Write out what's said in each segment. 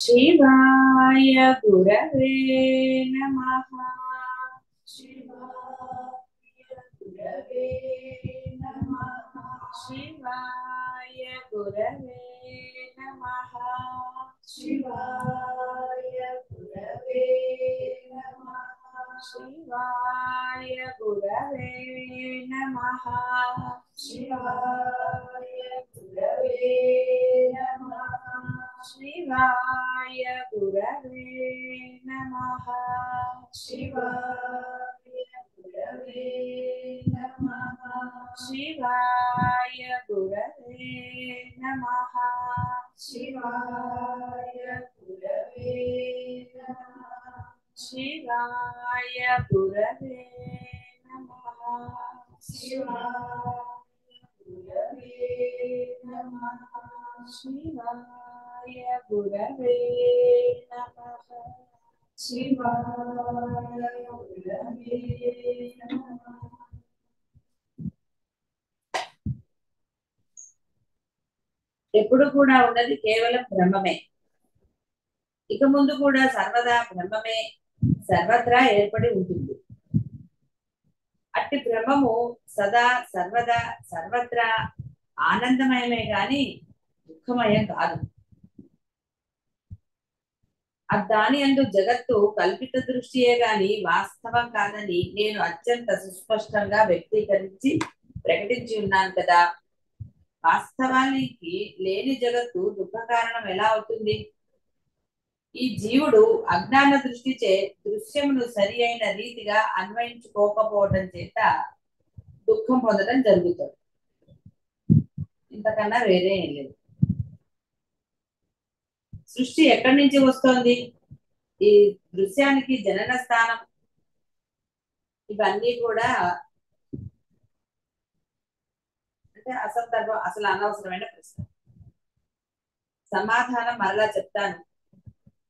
शिवाय गुरवे नमः। शिवाय गुरवे नमः। शिवाय गुरवे नमः। शिवाय गुरवे नमः। शिवाय गुरवे नमः। शिवाय गुरवे नमः। शिवाय गुरवे नमः। शिवाय गुरवे नमः। शिवाय गुरवे नमः। शिवाय गुरवे नमः। शिवाय गुरवे नमः। शिवाय गुरवे नमः। शिवाय गुरवे नमः। शिवाय गुरवे नमः। ఎప్పుడు కూడా ఉన్నది కేవలం బ్రహ్మమే. ఇక ముందు కూడా సర్వదా బ్రహ్మమే సర్వత్రా ఏర్పడి ఉంటుంది. అట్టి బ్రహ్మము సదా సర్వదా సర్వత్రా ఆనందమయమే గాని దుఃఖమయం కాదు. దాని యందు జగత్తు కల్పిత దృష్టియే గాని వాస్తవం కాదని నేను అత్యంత సుస్పష్టంగా వ్యక్తీకరించి ప్రకటించి ఉన్నాను కదా. వాస్తవానికి లేని జగత్తు దుఃఖ కారణం ఎలా అవుతుంది? ఈ జీవుడు అజ్ఞాన దృష్టిచే దృశ్యమును సరి అయిన రీతిగా అన్వయించుకోకపోవడం చేత దుఃఖం పొందడం జరుగుతుంది. ఇంతకన్నా వేరే ఏం లేదు. సృష్టి ఎక్కడి నుంచి వస్తోంది? ఈ దృశ్యానికి జనన స్థానం ఇవన్నీ కూడా అంటే అసందర్భం, అసలు అనవసరమైన ప్రశ్న. సమాధానం మరలా చెప్తాను.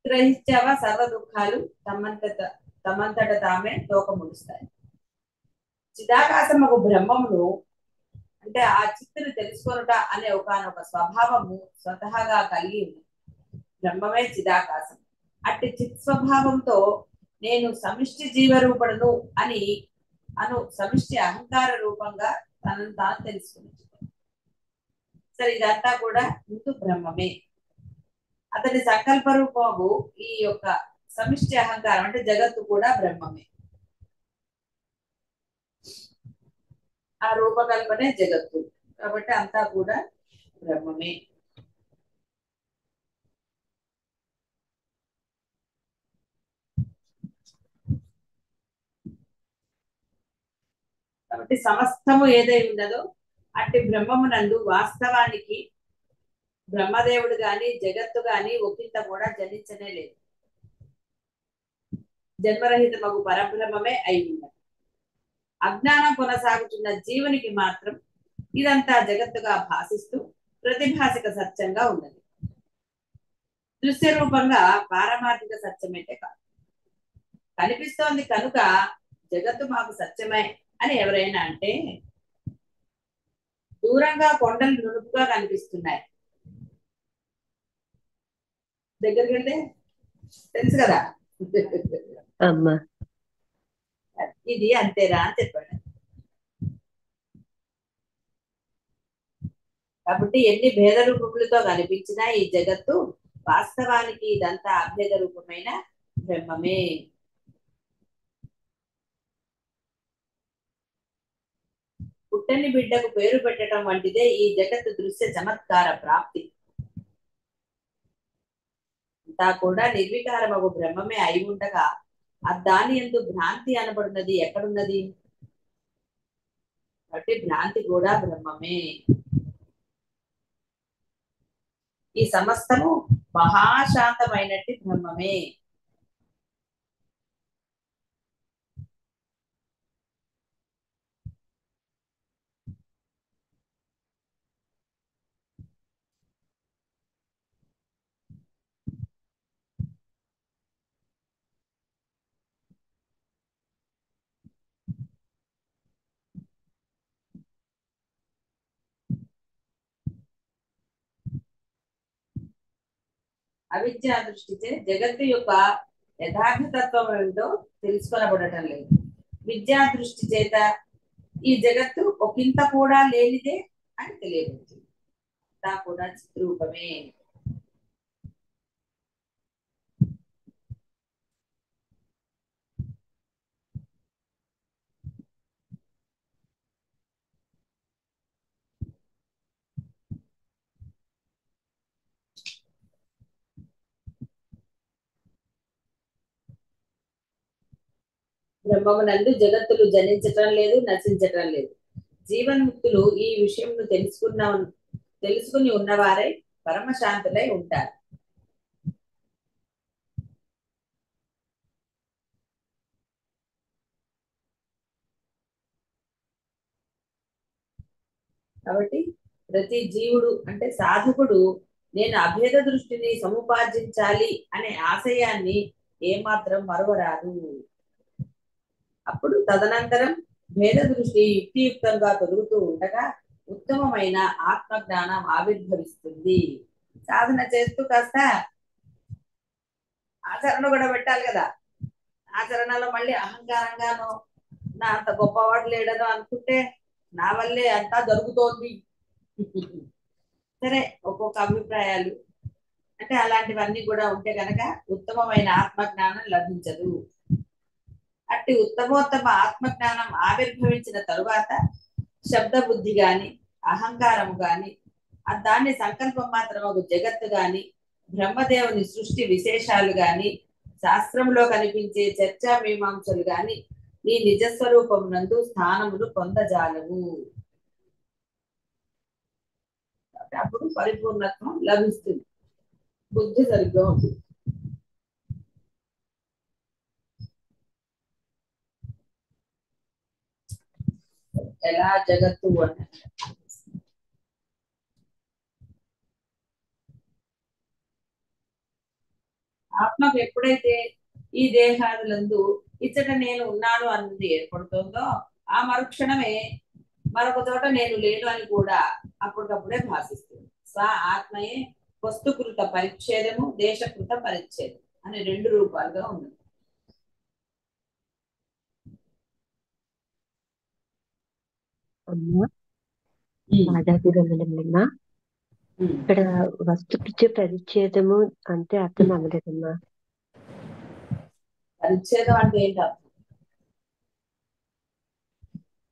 గ్రహించావా? సర్వ దుఃఖాలు తమంతట తామే తోకముడుస్తాయి. చిదాకాశము బ్రహ్మమును అంటే ఆ చిత్తును తెలుసుకొనుట అనే ఒకనొక స్వభావము స్వతహాగా కలిగి ఉంది. బ్రహ్మమే చిదాకాశం. అట్టి చిత్ స్వభావంతో నేను సమిష్టి జీవరూపడును అని సమిష్టి అహంకార రూపంగా తనను తాను తెలుసుకుని. సరే, ఇదంతా కూడా ముందు బ్రహ్మమే. అతని సంకల్ప రూపము ఈ యొక్క సమిష్టి అహంకారం అంటే జగత్తు కూడా బ్రహ్మమే. ఆ రూపకల్పనే జగత్తు. కాబట్టి అంతా కూడా బ్రహ్మమే. కాబట్టి సమస్తము ఏదై ఉన్నదో అట్టి బ్రహ్మమునందు వాస్తవానికి బ్రహ్మదేవుడు గాని జగత్తు గాని ఒకంత కూడా జనించనే లేదు. జన్మరహితమగు పరబ్రహ్మమే అయి ఉన్నది. అజ్ఞానం కొనసాగుతున్న జీవునికి మాత్రం ఇదంతా జగత్తుగా భాషిస్తూ ప్రతిభాసిక సత్యంగా ఉన్నది. దృశ్య రూపంగా పారమార్థిక సత్యమైతే కాదు. కనిపిస్తోంది కనుక జగత్తు మాకు సత్యమే అని ఎవరైనా అంటే, దూరంగా కొండలు నునుపుగా కనిపిస్తున్నాయి, దగ్గరికి వెళ్తే తెలుసు కదా అమ్మా ఇది అంతేరా అని చెప్పాడు. కాబట్టి ఎన్ని భేద రూపములతో కనిపించినా ఈ జగత్తు వాస్తవానికి ఇదంతా అభేద రూపమైన బ్రహ్మమే. పుట్టని బిడ్డకు పేరు పెట్టడం వంటిదే ఈ జగత్తు దృశ్య చమత్కార ప్రాప్తి. అంతా కూడా నిర్వికారమగు బ్రహ్మమే అయి ఉండగా దాని యందు భ్రాంతి అనబడినది ఎక్కడున్నది? కాబట్టి భ్రాంతి కూడా బ్రహ్మమే. ఈ సమస్తము మహాశాంతమైనట్టి బ్రహ్మమే. అవిద్యా దృష్టిచే జగత్తు యొక్క యథార్థ తత్వం ఏమిటో తెలుసుకొనబడటం లేదు. విద్యా దృష్టి చేత ఈ జగత్తు ఒకంత కూడా లేనిదే అని తెలియబడుతుంది. అంతా కూడా చిత్రూపమే. బ్రహ్మమునందు జగత్తులు జనించటం లేదు, నశించటం లేదు. జీవన్ముక్తులు ఈ విషయం తెలుసుకుని ఉన్నవారై పరమశాంతులై ఉంటారు. కాబట్టి ప్రతి జీవుడు అంటే సాధకుడు నేను అభేద దృష్టిని సముపార్జించాలి అనే ఆశయాన్ని ఏమాత్రం మరువరాదు. అప్పుడు తదనంతరం భేద దృష్టి యుక్తియుక్తంగా తొలుగుతూ ఉండగా ఉత్తమమైన ఆత్మజ్ఞానం ఆవిర్భవిస్తుంది. సాధన చేస్తూ కాస్త ఆచరణ కూడా పెట్టాలి కదా. ఆచరణలో మళ్ళీ అహంకారంగానో నా అంత గొప్పవాడు లేడనో అనుకుంటే నా వల్లే అంతా జరుగుతోంది. సరే, ఒక్కొక్క అభిప్రాయాలు అంటే అలాంటివన్నీ కూడా ఉంటే కనుక ఉత్తమమైన ఆత్మజ్ఞానం లభించదు. అట్టి ఉత్తమోత్తమ ఆత్మజ్ఞానం ఆవిర్భవించిన తరువాత శబ్ద బుద్ధి గాని అహంకారము గాని దాన్ని సంకల్పం మాత్రము జగత్తు గాని బ్రహ్మదేవుని సృష్టి విశేషాలు గాని శాస్త్రంలో కనిపించే చర్చా మీమాంసలు గాని నీ నిజస్వరూపం నందు స్థానములు పొందజాలవు. అప్పుడు పరిపూర్ణత్వం లభిస్తుంది. బుద్ధి సరిగ్గా ఉంటుంది. ఎలా జగత్తు అని ఆత్మకు ఎప్పుడైతే ఈ దేహాదులందు ఇచ్చట నేను ఉన్నాను అన్నది ఏర్పడుతుందో ఆ మరుక్షణమే మరొక చోట నేను లేను అని కూడా అప్పటికప్పుడే భాషిస్తుంది. స్వ ఆత్మయే వస్తుకృత పరిచ్ఛేదము, దేశకృత పరిచ్ఛేదం అని రెండు రూపాలుగా ఉన్నది. అమ్మా పాదాభివందనమ్మా. ఇక్కడ వస్తుకృత్య పరిచ్ఛేదము అంటే అర్థం అవ్వలేదమ్మా. పరిచ్ఛేదం అంటే ఏంటి అర్థం?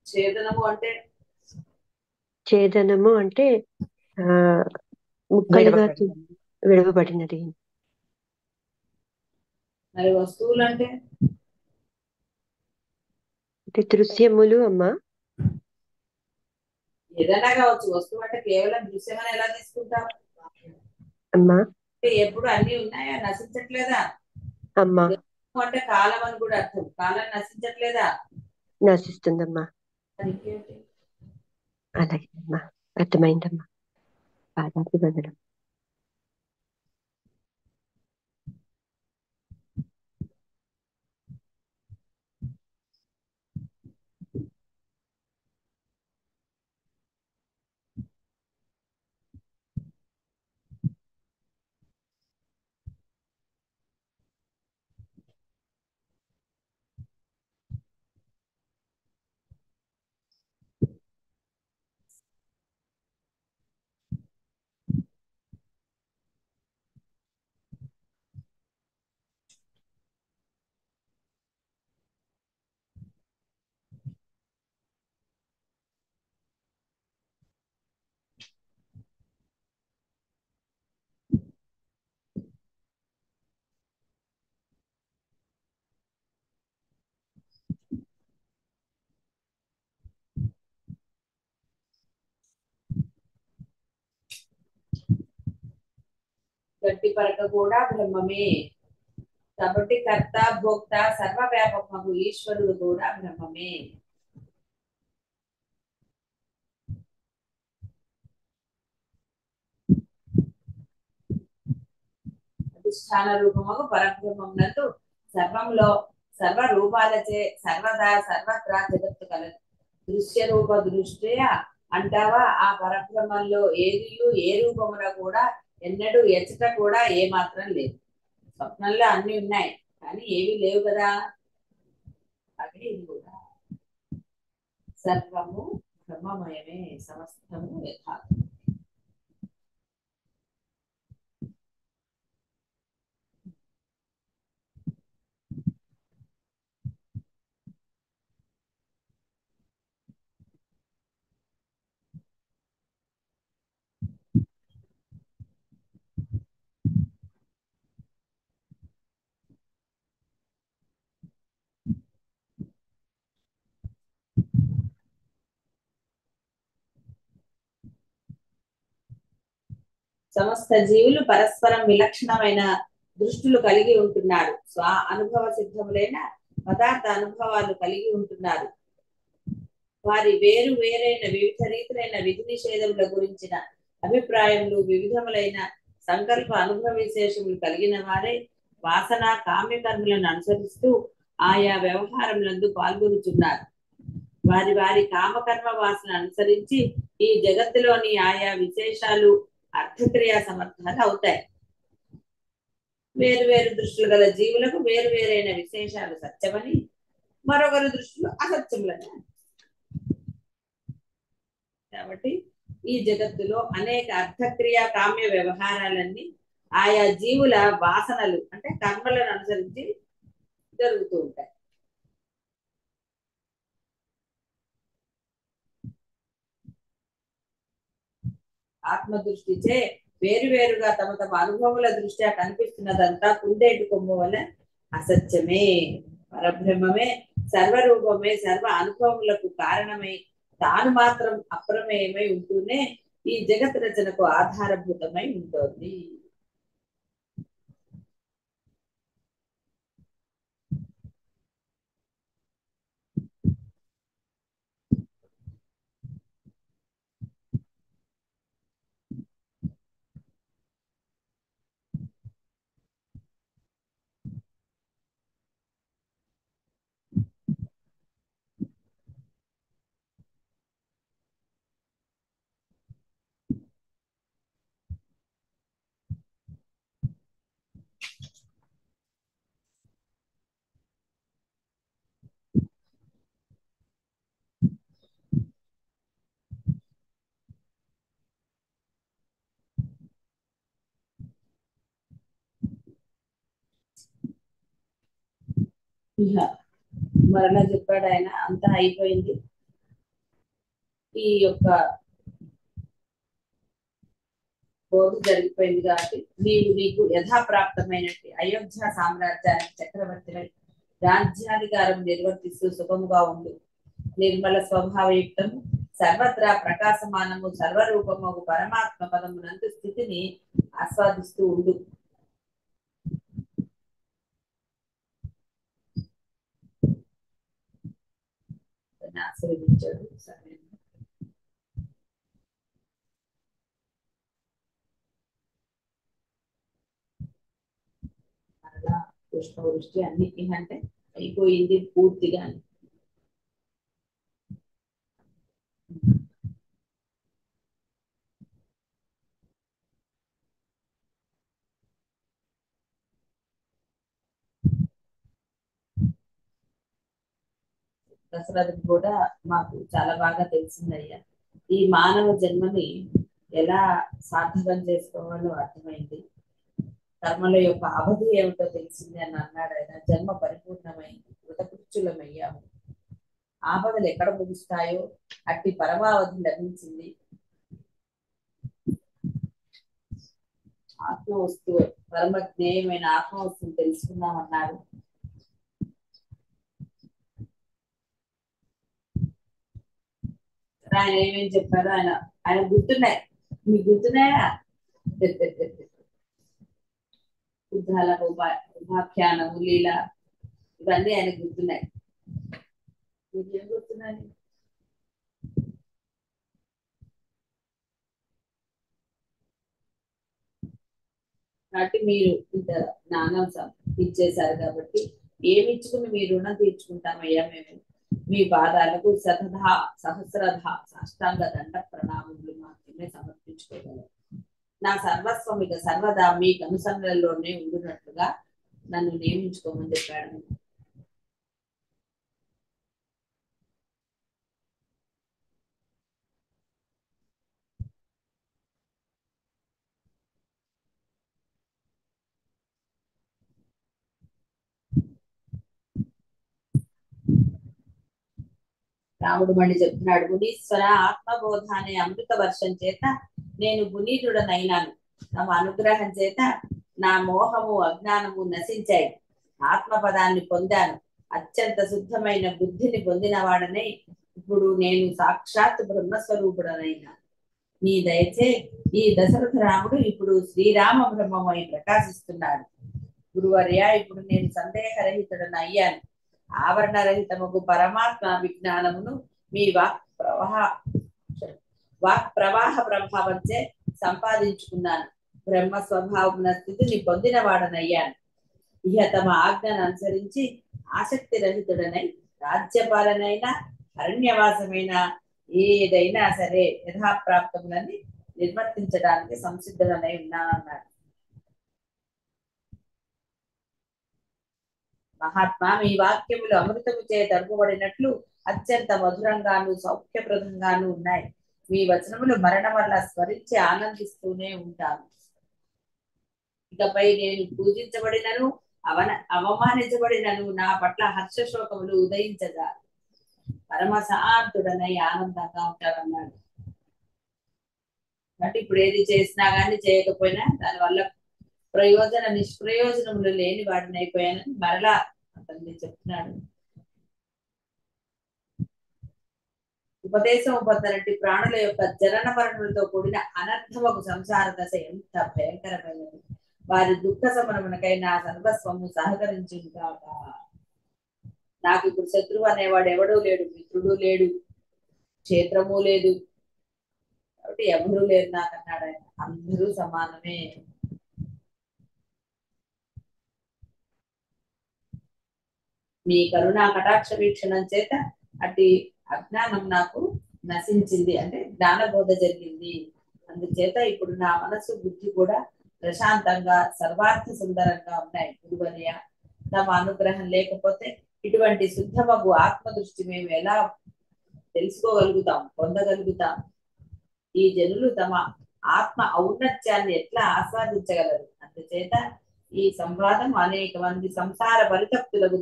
ఛేదనము అంటే ఛేదనము అంటే ముక్కలుగా విడవబడినది. మరి వస్తువులు అంటే దృశ్యములు అమ్మా. ఏదైనా కావచ్చు. వస్తువు అంటే కేవలం దృశ్యమని ఎలా తీసుకుంటాం అమ్మా? ఎప్పుడు అన్ని ఉన్నాయా? నశించట్లేదా అమ్మా? అంటే కాలం అని కూడా అర్థం. కాలం నశించట్లేదా? నశిస్తుందమ్మా. అలాగే అమ్మా, అర్థమైందమ్మా. పాదాభివందనం. గట్టి పరక కూడా బ్రహ్మమే. కాబట్టి కర్త భోక్త సర్వవ్యాపకము ఈశ్వరుడు కూడా బ్రహ్మమే. అధిష్టాన రూపము పరబ్రహ్మం నందు సర్వంలో సర్వ రూపాలచే సర్వదా సర్వత్రా జగత్తు కలదు. దృశ్య రూప దృష్ట్యా అంటావా? ఆ పరబ్రహ్మంలో ఏది ఏ రూపమున కూడా ఎన్నడూ ఎచ్చట కూడా ఏమాత్రం లేదు. స్వప్నంలో అన్ని ఉన్నాయి కానీ ఏమీ లేవు కదా. అదే ఇది కూడా సర్వము బ్రహ్మమయమే, సమస్తము యథార్థం. సమస్త జీవులు పరస్పరం విలక్షణమైన దృష్టులు కలిగి ఉంటున్నారు. స్వ అనుభవ సిద్ధములైన పదార్థ అనుభవాలు కలిగి ఉంటున్నారు. వారి వేరు వేరైన వివిధ రీతులైన విధి నిషేధముల గురించిన అభిప్రాయములు, వివిధములైన సంకల్ప అనుభవ విశేషములు కలిగిన వారే వాసన కామ్య కర్మలను అనుసరిస్తూ ఆయా వ్యవహారములందు పాల్గొనుచున్నారు. వారి వారి కామకర్మ వాసన అనుసరించి ఈ జగత్తులోని ఆయా విశేషాలు అర్థక్రియా సమర్థాలు అవుతాయి. వేరు వేరు దృష్టిలు గల జీవులకు వేరు వేరైన విశేషాలు సత్యమని, మరొకరి దృష్టిలో అసత్యములని. కాబట్టి ఈ జగత్తులో అనేక అర్థక్రియ కామ్య వ్యవహారాలన్నీ ఆయా జీవుల వాసనలు అంటే కర్మలను అనుసరించి జరుగుతూ ఉంటాయి. ఆత్మదృష్టిచే వేరువేరుగా తమ తమ అనుభవముల దృష్ట్యా కనిపిస్తున్నదంతా కుందేటి కొమ్ము వలె అసత్యమే. పరబ్రహ్మమే సర్వరూపమే సర్వ అనుభవములకు కారణమై తాను మాత్రం అప్రమేయమై ఉంటూనే ఈ జగత్ రచనకు ఆధారభూతమై ఉంటుంది. ఇహ మరలా చెప్పాడు ఆయన, అంతా అయిపోయింది. ఈ యొక్క బోధ జరిగిపోయింది కాబట్టి నీకు యథాప్రాప్తమైనట్టు అయోధ్య సామ్రాజ్యానికి చక్రవర్తి రాజ్యాధికారం నిర్వర్తిస్తూ సుఖముగా ఉండు. నిర్మల స్వభావయుక్తము సర్వత్రా ప్రకాశమానము సర్వరూపము పరమాత్మ పదమునందు స్థితిని ఆస్వాదిస్తూ ఉండు. ఆశీర్వదించాడు. సరే, అలా పుష్పవృష్టి అన్నిటి అంటే అయిపోయింది పూర్తిగా. దశరథుడు కూడా మాకు చాలా బాగా తెలిసిందయ్యా. ఈ మానవ జన్మని ఎలా సార్థకం చేసుకోవాలో అర్థమైంది. కర్మల యొక్క అవధి ఏమిటో తెలిసింది అని అన్నాడు ఆయన. జన్మ పరిపూర్ణమైంది, కృతకృత్యులమయ్యాము. ఆపదలు ఎక్కడ ముగుస్తాయో అట్టి పరమావధి లభించింది. ఆత్మ వస్తువు పరమ జ్ఞేయమైన ఆత్మ వస్తువుని తెలుసుకుందామన్నారు. ఆయన ఏమేం చెప్పారో ఆయన గుర్తున్నాయి. మీకు గుర్తున్నాయా? ఉద్దాల ఉపాఖ్యానము లీల ఇవన్నీ ఆయన గుర్తున్నాయి. మీకేం గుర్తున్నాయి? కాబట్టి మీరు ఇంత జ్ఞానం ఇచ్చేశారు కాబట్టి ఏమి ఇచ్చుకుని మీ రుణం తీర్చుకుంటామయ్యా. మేము మీ పాదాలకు సహస్రధ సాష్టాంగ దండ ప్రణామములు మాత్రమే సమర్పించుకోగలం. నా సర్వస్వం ఇక సర్వదా మీకు అనుసరణలోనే ఉండునట్లుగా నన్ను నియమించుకోమని చెప్పాడు. రాముడు మళ్ళీ చెప్తున్నాడు, మునీశ్వర ఆత్మబోధ అనే అమృత వర్షం చేత నేను పునీతుడనైనాను. తమ అనుగ్రహం చేత నా మోహము అజ్ఞానము నశించాయి. ఆత్మపదాన్ని పొందాను. అత్యంత శుద్ధమైన బుద్ధిని పొందిన వాడనై ఇప్పుడు నేను సాక్షాత్ బ్రహ్మస్వరూపుడనైనా. నీ దయచే ఈ దశరథ రాముడు ఇప్పుడు శ్రీరామ బ్రహ్మమై ప్రకాశిస్తున్నాడు. గురువర్య, ఇప్పుడు నేను సందేహరహితుడను అయ్యాను. ఆవరణరహితముకు పరమాత్మ విజ్ఞానమును మీ వాక్ ప్రవాహ ప్రభావంచే సంపాదించుకున్నాను. బ్రహ్మ స్వభావమున స్థితిని పొందిన వాడనయ్యాను. ఇహ తమ ఆజ్ఞను అనుసరించి ఆసక్తి రహితుడనై రాజ్యపాలనైనా అరణ్యవాసమైన ఏదైనా సరే యథాప్రాప్తములని నిర్వర్తించడానికి సంసిద్ధుడనై ఉన్నానన్నాడు. మహాత్మా, మీ వాక్యములు అమృతము చే తడుపబడినట్లు అత్యంత మధురంగాను సౌఖ్యప్రదంగాను ఉన్నాయి. మీ వచనములు మరణం వల్ల స్మరించి ఆనందిస్తూనే ఉంటాను. ఇకపై నేను పూజించబడినను అవమానించబడినను నా పట్ల హర్షశోకములు ఉదయించగా పరమశాంతుడనై ఆనందంగా ఉంటారన్నాడు. అంటే ఇప్పుడు ఏది చేసినా కానీ చేయకపోయినా దానివల్ల నిష్ప్రయోజనములు లేని వాడిని అయిపోయానని మరలా అతన్ని చెప్తున్నాడు. ఉపదేశం పొందనట్టి ప్రాణుల యొక్క జనన మరణములతో కూడిన అనర్థమకు సంసార దశ ఎంత భయంకరమైనది. వారి దుఃఖ సమరమునకై నా సర్వస్వము సహకరించుగాక. నాకు ఇప్పుడు శత్రువు అనేవాడు ఎవడూ లేడు, మిత్రుడు లేడు, క్షేత్రము లేదు, కాబట్టి ఎవరూ లేరు నాకన్నాడు ఆయన. అందరూ సమానమే. మీ కరుణా కటాక్ష వీక్షణం చేత అట్టి అజ్ఞానం నాకు నశించింది, అంటే జ్ఞానబోధ జరిగింది. అందుచేత ఇప్పుడు నా మనసు బుద్ధి కూడా ప్రశాంతంగా సర్వార్థ సుందరంగా ఉన్నాయి. గురువర్య, తమ అనుగ్రహం లేకపోతే ఇటువంటి శుద్ధమగు ఆత్మదృష్టి మేము ఎలా తెలుసుకోగలుగుతాం, పొందగలుగుతాం? ఈ జనులు తమ ఆత్మ ఔన్నత్యాన్ని ఎట్లా ఆస్వాదించగలరు? అందుచేత ఈ సంవాదం అనేక మంది సంసార పరితప్తులకు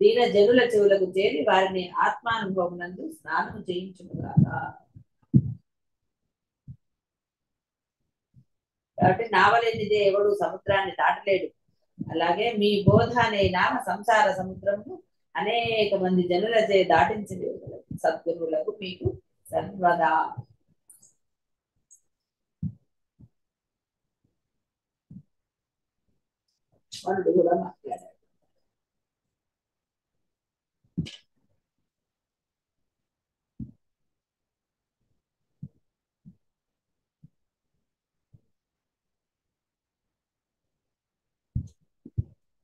దీన జనుల చెవులకు చేరి వారిని ఆత్మానుభవం నందు స్నానం చేయించుకున్నాగా. కాబట్టి నావలెన్నిదే ఎవడు సముద్రాన్ని దాటలేడు. అలాగే మీ బోధ అనే నామ సంసార సముద్రము అనేక మంది జనులచే దాటించలేదు. సద్గురువులకు మీకు సర్వదా. లక్ష్మణుడు కూడా మాట్లాడాడు.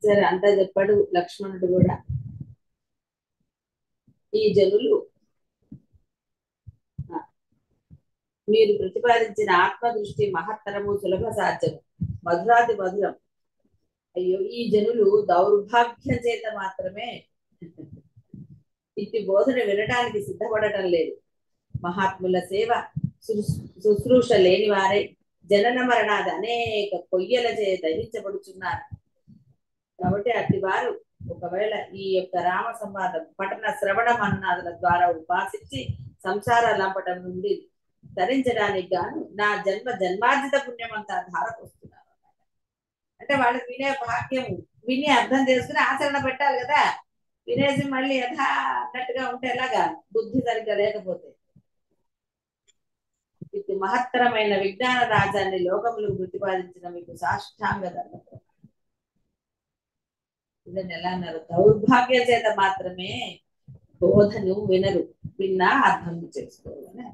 సరే, అంతా చెప్పాడు లక్ష్మణుడు కూడా. ఈ జనులు మీరు ప్రతిపాదించిన ఆత్మదృష్టి మహత్తరము, సులభ సాధ్యము, మధురాది మధురం. అయ్యో, ఈ జనులు దౌర్భాగ్యం చేత మాత్రమే ఇట్టి బోధన వినడానికి సిద్ధపడటం లేదు. మహాత్ముల సేవ శుశ్రూష లేని వారై జనన మరణాది అనేక పొయ్యలచే దహించబడుచున్నారు. కాబట్టి అట్టి వారు ఒకవేళ ఈ యొక్క రామ సంవాదం పఠన శ్రవణ మన్నాదుల ద్వారా ఉపాసించి సంసార లంపటం నుండి ధరించడానికి గాను నా జన్మార్జిత పుణ్యం అంతా ధారపోస్తున్నారు. అంటే వాళ్ళకి వినే భాగ్యము, విని అర్థం చేసుకుని ఆచరణ పెట్టాలి కదా. వినేసి మళ్ళీ యథా అన్నట్టుగా ఉంటే ఎలాగా, బుద్ధి సరిగ్గా లేకపోతే. ఇది మహత్తరమైన విజ్ఞాన రాజాన్ని లోకములకు ప్రతిపాదించిన మీకు సాష్టాంగ ధర్మం. ఇదని ఎలా అన్నారు? దౌర్భాగ్య చేత మాత్రమే బోధను వినరు, విన్నా అర్థం చేసుకోవాలని.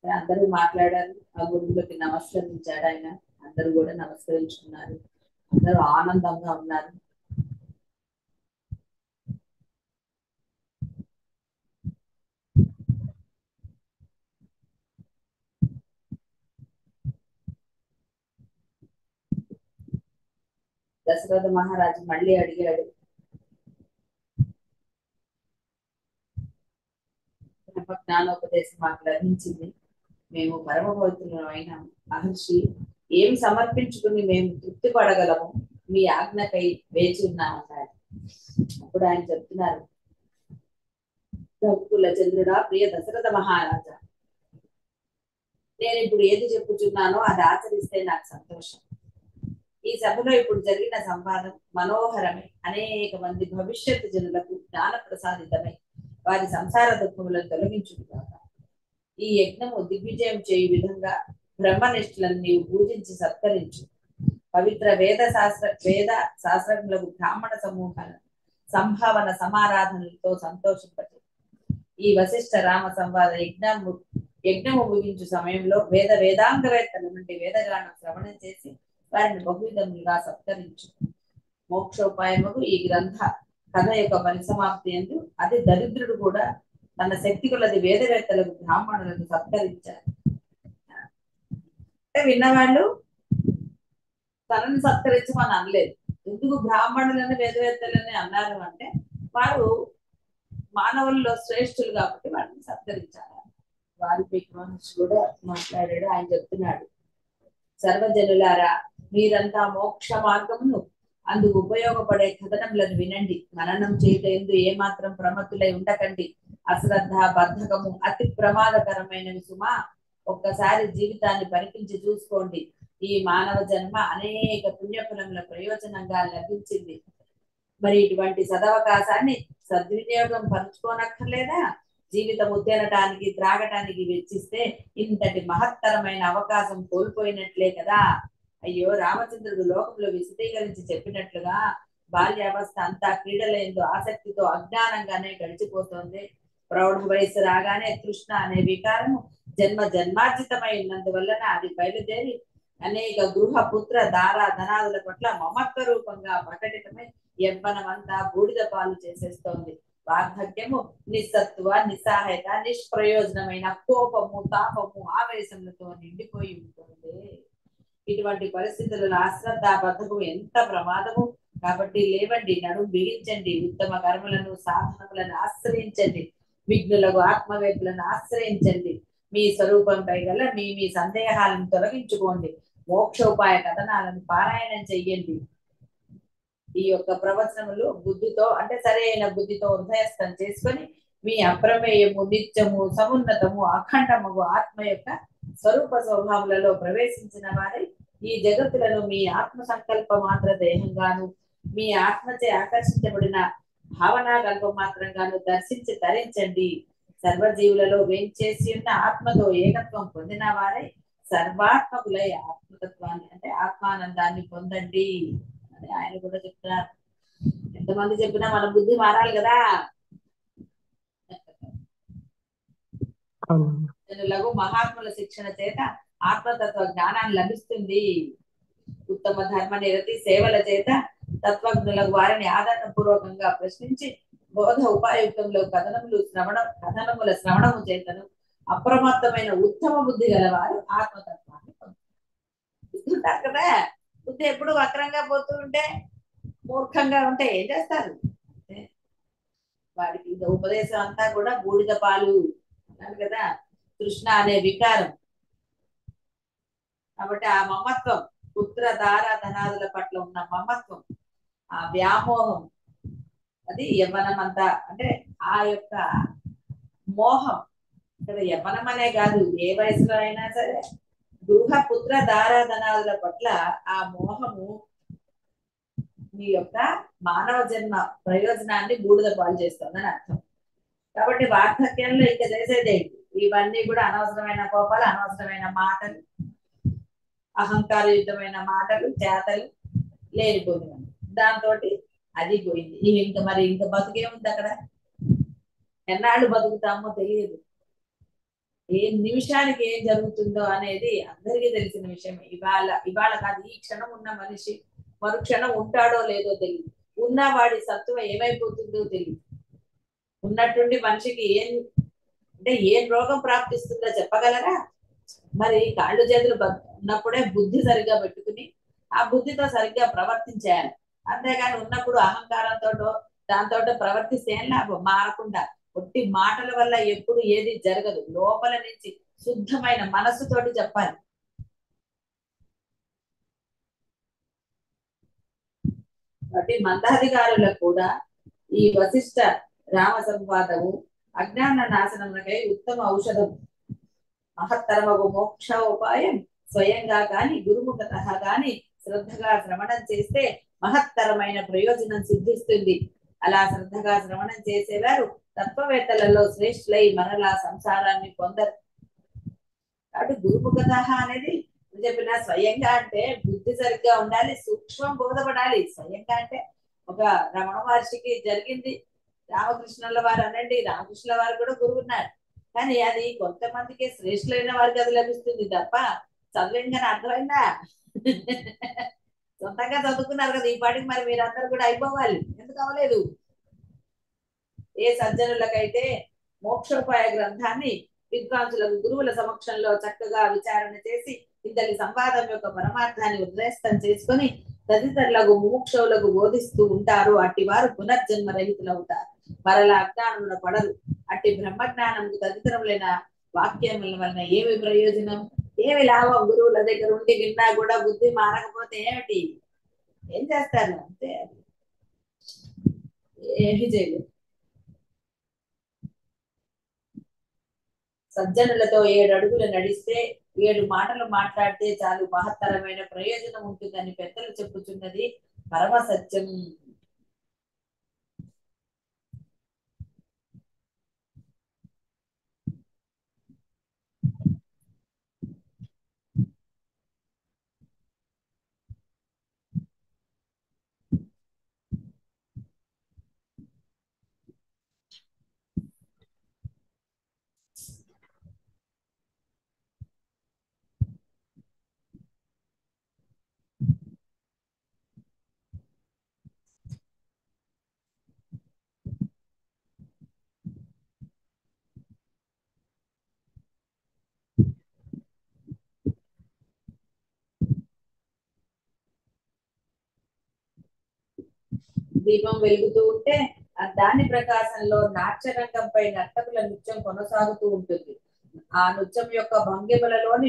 అందరూ మాట్లాడారు. ఆ గురువులకి నమస్కరించాడు ఆయన. అందరూ కూడా నమస్కరించుకున్నారు. అందరూ ఆనందంగా ఉన్నారు. దశరథ మహారాజు మళ్ళీ అడిగాడు, బ్రహ్మ జ్ఞానోపదేశం మాకు లభించింది, మేము పరమ పవిత్రులమైన మహర్షి ఏమి సమర్పించుకుని మేము తృప్తి పడగలము, మీ ఆజ్ఞకై వేచి ఉన్నామన్నాడు. అప్పుడు ఆయన చెప్తున్నారు, రఘుకుల చంద్రుడా, ప్రియ దశరథ మహారాజా, నేను ఇప్పుడు ఏది చెప్పుచున్నానో అది ఆచరిస్తే నాకు సంతోషం. ఈ సభలో ఇప్పుడు జరిగిన సంవాదం మనోహరమై అనేక మంది భవిష్యత్తు జనులకు జ్ఞాన ప్రసాదితమై వారి సంసార దుఃఖములను తొలగించుగాక. ఈ యజ్ఞము దిగ్విజయం చేయు విధంగా బ్రహ్మనిష్ఠులను నీవు పూజించి సత్కరించు. పవిత్ర వేద శాస్త్రములకు బ్రాహ్మణ సమూహాలను సంభావన సమారాధనలతో సంతోషింపచే. ఈ వశిష్ఠ రామ సంవాద యజ్ఞము ముగించు సమయంలో వేదాంగవేత్తల నుండి వేదగానం శ్రవణం చేసి వారిని బహువిధములుగా సత్కరించు. మోక్షోపాయముకు ఈ గ్రంథ కథ యొక్క పరిసమాప్తి ఎందు అది దరిద్రుడు కూడా తన శక్తి కొలది వేదవేత్తలకు బ్రాహ్మణులను సత్కరించారు. అంటే విన్నవాళ్ళు తనని సత్కరించమని అనలేదు. ఎందుకు బ్రాహ్మణులని వేదవేత్తలని అన్నారు అంటే వారు మానవుల్లో శ్రేష్ఠులు కాబట్టి వారిని సత్కరించాలి. వాల్మీకి మహర్షి కూడా మాట్లాడాడు. ఆయన చెప్తున్నాడు, సర్వజనులారా, మీరంతా మోక్ష మార్గమును అందుకు ఉపయోగపడే కథనములను వినండి. మననం చేయటందు ఏమాత్రం ప్రమత్తులై ఉండకండి. అశ్రద్ధ, బద్ధకము అతి ప్రమాదకరమైనవి సుమా. ఒక్కసారి జీవితాన్ని పరికించి చూసుకోండి. ఈ మానవ జన్మ అనేక పుణ్యఫలముల ప్రయోజనంగా లభించింది. మరి ఇటువంటి సదవకాశాన్ని సద్వినియోగం పరుచుకోనక్కర్లేదా? జీవితం తినటానికి త్రాగటానికి వెచ్చిస్తే ఇంతటి మహత్తరమైన అవకాశం కోల్పోయినట్లే కదా. అయ్యో, రామచంద్రుడు లోకంలో విశదీకరించి చెప్పినట్లుగా బాల్యావస్థ అంతా క్రీడలందు ఆసక్తితో అజ్ఞానంగానే గడిచిపోతోంది. ప్రౌఢ వయసు రాగానే తృష్ణ అనే వికారము జన్మార్జితమై ఉన్నందువలన అది బయలుదేరి అనేక గృహ, పుత్ర, దార, ధనాదుల పట్ల మమత్వ రూపంగా ప్రకటితమై యవ్వనమంతా బూడిద పాలు చేసేస్తోంది. వార్ధక్యము నిస్సత్వ, నిస్సహాయత, నిష్ప్రయోజనమైన కోపము, తాపము, ఆవేశములతో నిండిపోయి ఉంటుంది. ఇటువంటి పరిస్థితులలో అశ్రద్ధ, బద్ధకము ఎంత ప్రమాదము. కాబట్టి లేవండి, నడుము బిగించండి, ఉత్తమ కర్మలను, సాధనములను ఆశ్రయించండి, విఘ్నులకు, ఆత్మవేత్తలను ఆశ్రయించండి. మీ స్వరూపంపై గల మీ సందేహాలను తొలగించుకోండి. మోక్షోపాయ కథనాలను పారాయణం చెయ్యండి. ఈ యొక్క ప్రవచనములు బుద్ధితో, అంటే సరైన బుద్ధితో హృదయస్థం చేసుకొని మీ అప్రమేయము, నిత్యము, సమున్నతము, అఖండము ఆత్మ యొక్క స్వరూప స్వభావాలలో ప్రవేశించిన వారై ఈ జగత్తులను మీ ఆత్మ సంకల్ప మాత్ర దేహంగాను, మీ ఆత్మచే ఆకర్షించబడిన భావనా కల్ప మాత్రంగాను దర్శించి తరించండి. సర్వజీవులలో వేంచేసి ఉన్న ఆత్మతో ఏకత్వం పొందిన వారై సర్వాత్మకులై ఆత్మతత్వాన్ని, అంటే ఆత్మానందాన్ని పొందండి అని ఆయన కూడా చెప్తున్నారు. ఎంతమంది చెప్పినా మన బుద్ధి మారాలి కదా. జనులకు మహాత్ముల శిక్షణ చేత ఆత్మతత్వ జ్ఞానాన్ని లభిస్తుంది. ఉత్తమ ధర్మ నిరతి సేవల చేత తత్వజ్ఞులకు వారిని ఆదరణపూర్వకంగా ప్రశ్నించి బోధ ఉపాయుక్తంలో కథనముల శ్రవణము చేతను అప్రమత్తమైన ఉత్తమ బుద్ధి గలవారు ఆత్మతత్వాన్ని పొందుతుంటారు కదా. బుద్ధి ఎప్పుడు వక్రంగా పోతూ ఉంటే, మూర్ఖంగా ఉంటే ఏం చేస్తారు? వాడికి ఉపదేశం అంతా కూడా బూడిద పాలు అన్నారు కదా. తృష్ణ అనే వికారం, కాబట్టి ఆ మమత్వం, పుత్ర, దార, ధనాదుల పట్ల ఉన్న మమత్వం, ఆ వ్యామోహం, అది యవ్వనం అంతా, అంటే ఆ యొక్క మోహం. ఇక్కడ యవ్వనం అనే కాదు, ఏ వయసులో అయినా సరే గృహ, పుత్ర, దార, ధనాదుల పట్ల ఆ మోహము మీ యొక్క మానవ జన్మ ప్రయోజనాన్ని బూడిద పాలు చేస్తుందని అర్థం. కాబట్టి వార్ధక్యంలో ఇంకా చేసేదేంటి? ఇవన్నీ కూడా అనవసరమైన కోపాలు, అనవసరమైన మాటలు, అహంకారయుద్ధమైన మాటలు, చేతలు, లేనిపోయినవి. దాంతో అది పోయింది. ఇంకా బతుకేముంది అక్కడ? ఎన్నాళ్ళు బతుకుతామో తెలియదు. ఏ నిమిషానికి ఏం జరుగుతుందో అనేది అందరికీ తెలిసిన విషయం. ఇవాళ ఇవాళ కాదు, ఈ క్షణం ఉన్న మనిషి మరుక్షణం ఉంటాడో లేదో తెలియదు. ఉన్న వాడి సత్తువ ఏమైపోతుందో తెలియదు. ఉన్నట్టుండి మనిషికి ఏం అంటే ఏం రోగం ప్రాప్తిస్తుందో చెప్పగలరా? మరి కాళ్ళు చేతులు ఉన్నప్పుడే బుద్ధి సరిగ్గా పెట్టుకుని ఆ బుద్ధితో సరిగ్గా ప్రవర్తించేయాలి. అంతేగాని ఉన్నప్పుడు అహంకారంతో దాంతో ప్రవర్తిస్తే ఏం లాభం? మారకుండా ఒట్టి మాటల వల్ల ఎప్పుడు ఏది జరగదు. లోపల నుంచి శుద్ధమైన మనస్సుతోటి చెప్పాలి. కాబట్టి మందాధికారులకు కూడా ఈ వశిష్ఠ రామ సంవాదము అజ్ఞాన నాశనమునకై ఉత్తమ ఔషధం. మహత్తరమగు మోక్ష ఉపాయం స్వయంగా గాని గురుముఖత గాని శ్రద్ధగా శ్రవణం చేస్తే మహత్తరమైన ప్రయోజనం సిద్ధిస్తుంది. అలా శ్రద్ధగా శ్రవణం చేసేవారు తత్వవేత్తలలో శ్రేష్ఠులై మనలా సంసారాన్ని పొందరు. కాబట్టి గురుముఖత అనేది చెప్పిన స్వయంగా అంటే బుద్ధి సరిగ్గా ఉండాలి, సూక్ష్మం బోధపడాలి. స్వయంగా అంటే ఒక రమణ మహర్షికి జరిగింది, రామకృష్ణుల వారు అనండి, రామకృష్ణుల వారు కూడా గురువు ఉన్నారు. కానీ అది కొంతమందికి శ్రేష్ఠులైన వారికి అది లభిస్తుంది తప్ప చదివేంగానే అర్థమైందా? సొంతంగా చదువుకున్నారు కదా ఈ పాటికి, మరి మీరందరూ కూడా అయిపోవాలి. ఎందుకు అవ్వలేదు? ఏ సజ్జనులకైతే మోక్షోపాయ గ్రంథాన్ని విద్వాంసులకు గురువుల సమక్షంలో చక్కగా విచారణ చేసి ఇంతటి సంవాదం యొక్క పరమార్థాన్ని ఉద్రేస్తం చేసుకొని తదితరులకు ముముక్షులకు బోధిస్తూ ఉంటారు, అట్టి వారు పునర్జన్మ రహితులవుతారు, మరలా అజ్ఞానమున పడరు. అట్టి బ్రహ్మజ్ఞానము తదితరములైన వాక్యముల వలన ఏమి ప్రయోజనం, ఏమి లాభం? గురువుల దగ్గర ఉండి విన్నా కూడా బుద్ధి మారకపోతే ఏమిటి? ఏం చేస్తారు? అంతే, ఏమి చేయలేదు. సజ్జనులతో 7 అడుగులు నడిస్తే 7 మాటలు మాట్లాడితే చాలు మహత్తరమైన ప్రయోజనం ఉంటుందని పెద్దలు చెప్పుచున్నది పరమ సత్యం. దీపం వెలుగుతూ ఉంటే దాని ప్రకాశంలో నాట్యరంగంపై నర్తకుల నృత్యం కొనసాగుతూ ఉంటుంది. ఆ నృత్యం యొక్క భంగిమలలోని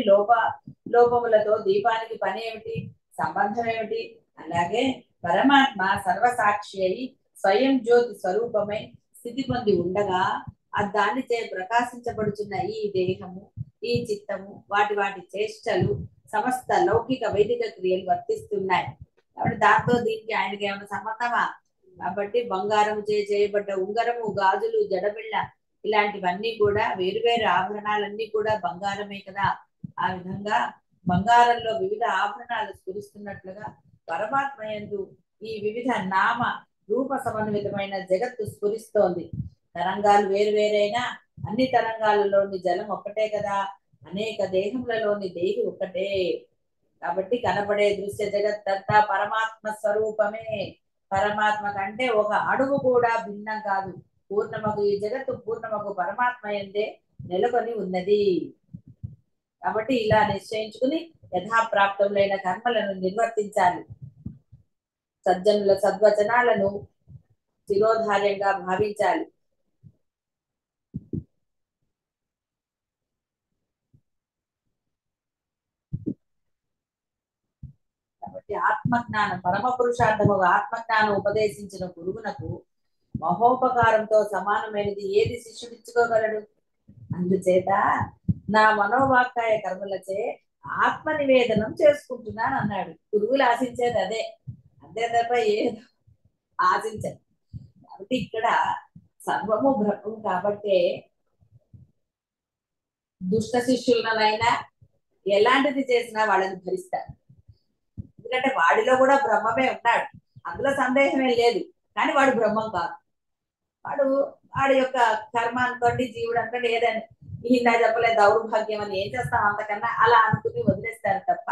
లోపములతో దీపానికి పని ఏమిటి, సంబంధం ఏమిటి? అలాగే పరమాత్మ సర్వసాక్షి అయి స్వయం జ్యోతి స్వరూపమై స్థితి పొంది ఉండగా దానిచే ప్రకాశించబడుచున్న ఈ దేహము, ఈ చిత్తము, వాటి వాటి చేష్టలు సమస్త లౌకిక వైదిక క్రియలు వర్తిస్తున్నాయి. కాబట్టి దాంతో దీనికి ఆయనకి ఏమైనా సంబంధమా? కాబట్టి బంగారం చేయబడ్డ ఉంగరము, గాజులు, జడబిళ్ళ ఇలాంటివన్నీ కూడా వేరువేరు ఆభరణాలన్నీ కూడా బంగారమే కదా. ఆ విధంగా బంగారంలో వివిధ ఆభరణాలు స్ఫురిస్తున్నట్లుగా పరమాత్మ యందు ఈ వివిధ నామ రూప సమన్వితమైన జగత్తు స్ఫురిస్తోంది. తరంగాలు వేరువేరైనా అన్ని తరంగాలలోని జలం ఒక్కటే కదా, అనేక దేహములలోని దేహి ఒక్కటే. కాబట్టి కనబడే దృశ్య జగత్తంతా పరమాత్మ స్వరూపమే. పరమాత్మ కంటే ఒక అడుగు కూడా భిన్నం కాదు. పూర్ణమగు ఈ జగత్తు పూర్ణమగు పరమాత్మ యందే నెలకొని ఉన్నది. కాబట్టి ఇలా నిశ్చయించుకుని యథాప్రాప్తములైన కర్మలను నిర్వర్తించాలి. సజ్జనుల సద్వచనాలను శిరోధార్యంగా భావించాలి. కాబట్టి ఆత్మజ్ఞానం పరమ పురుషార్థము. ఆత్మజ్ఞానం ఉపదేశించిన గురువునకు మహోపకారంతో సమానమైనది ఏది శిష్యుడిచ్చుకోగలడు? అందుచేత నా మనోవాక్కాయ కర్మలచే ఆత్మ నివేదనం చేసుకుంటున్నాను అన్నాడు. గురువులు ఆశించేది అదే, అంతే తప్ప ఏదో ఆశించదు. కాబట్టి ఇక్కడ సర్వము బ్రహ్మం కాబట్టే దుష్ట శిష్యులనైనా ఎలాంటిది చేసినా వాళ్ళని భరిస్తారు. ఎందుకంటే వాడిలో కూడా బ్రహ్మమే ఉన్నాడు, అందులో సందేహమే లేదు. కానీ వాడు బ్రహ్మం కాదు. వాడు వాడి యొక్క కర్మ అనుకోండి, జీవుడు అనుకోండి, ఏదైనా ఈయన చెప్పలే దౌర్భాగ్యం అని ఏం చేస్తాం అంతకన్నా అలా అనుకుని వదిలేస్తారు తప్ప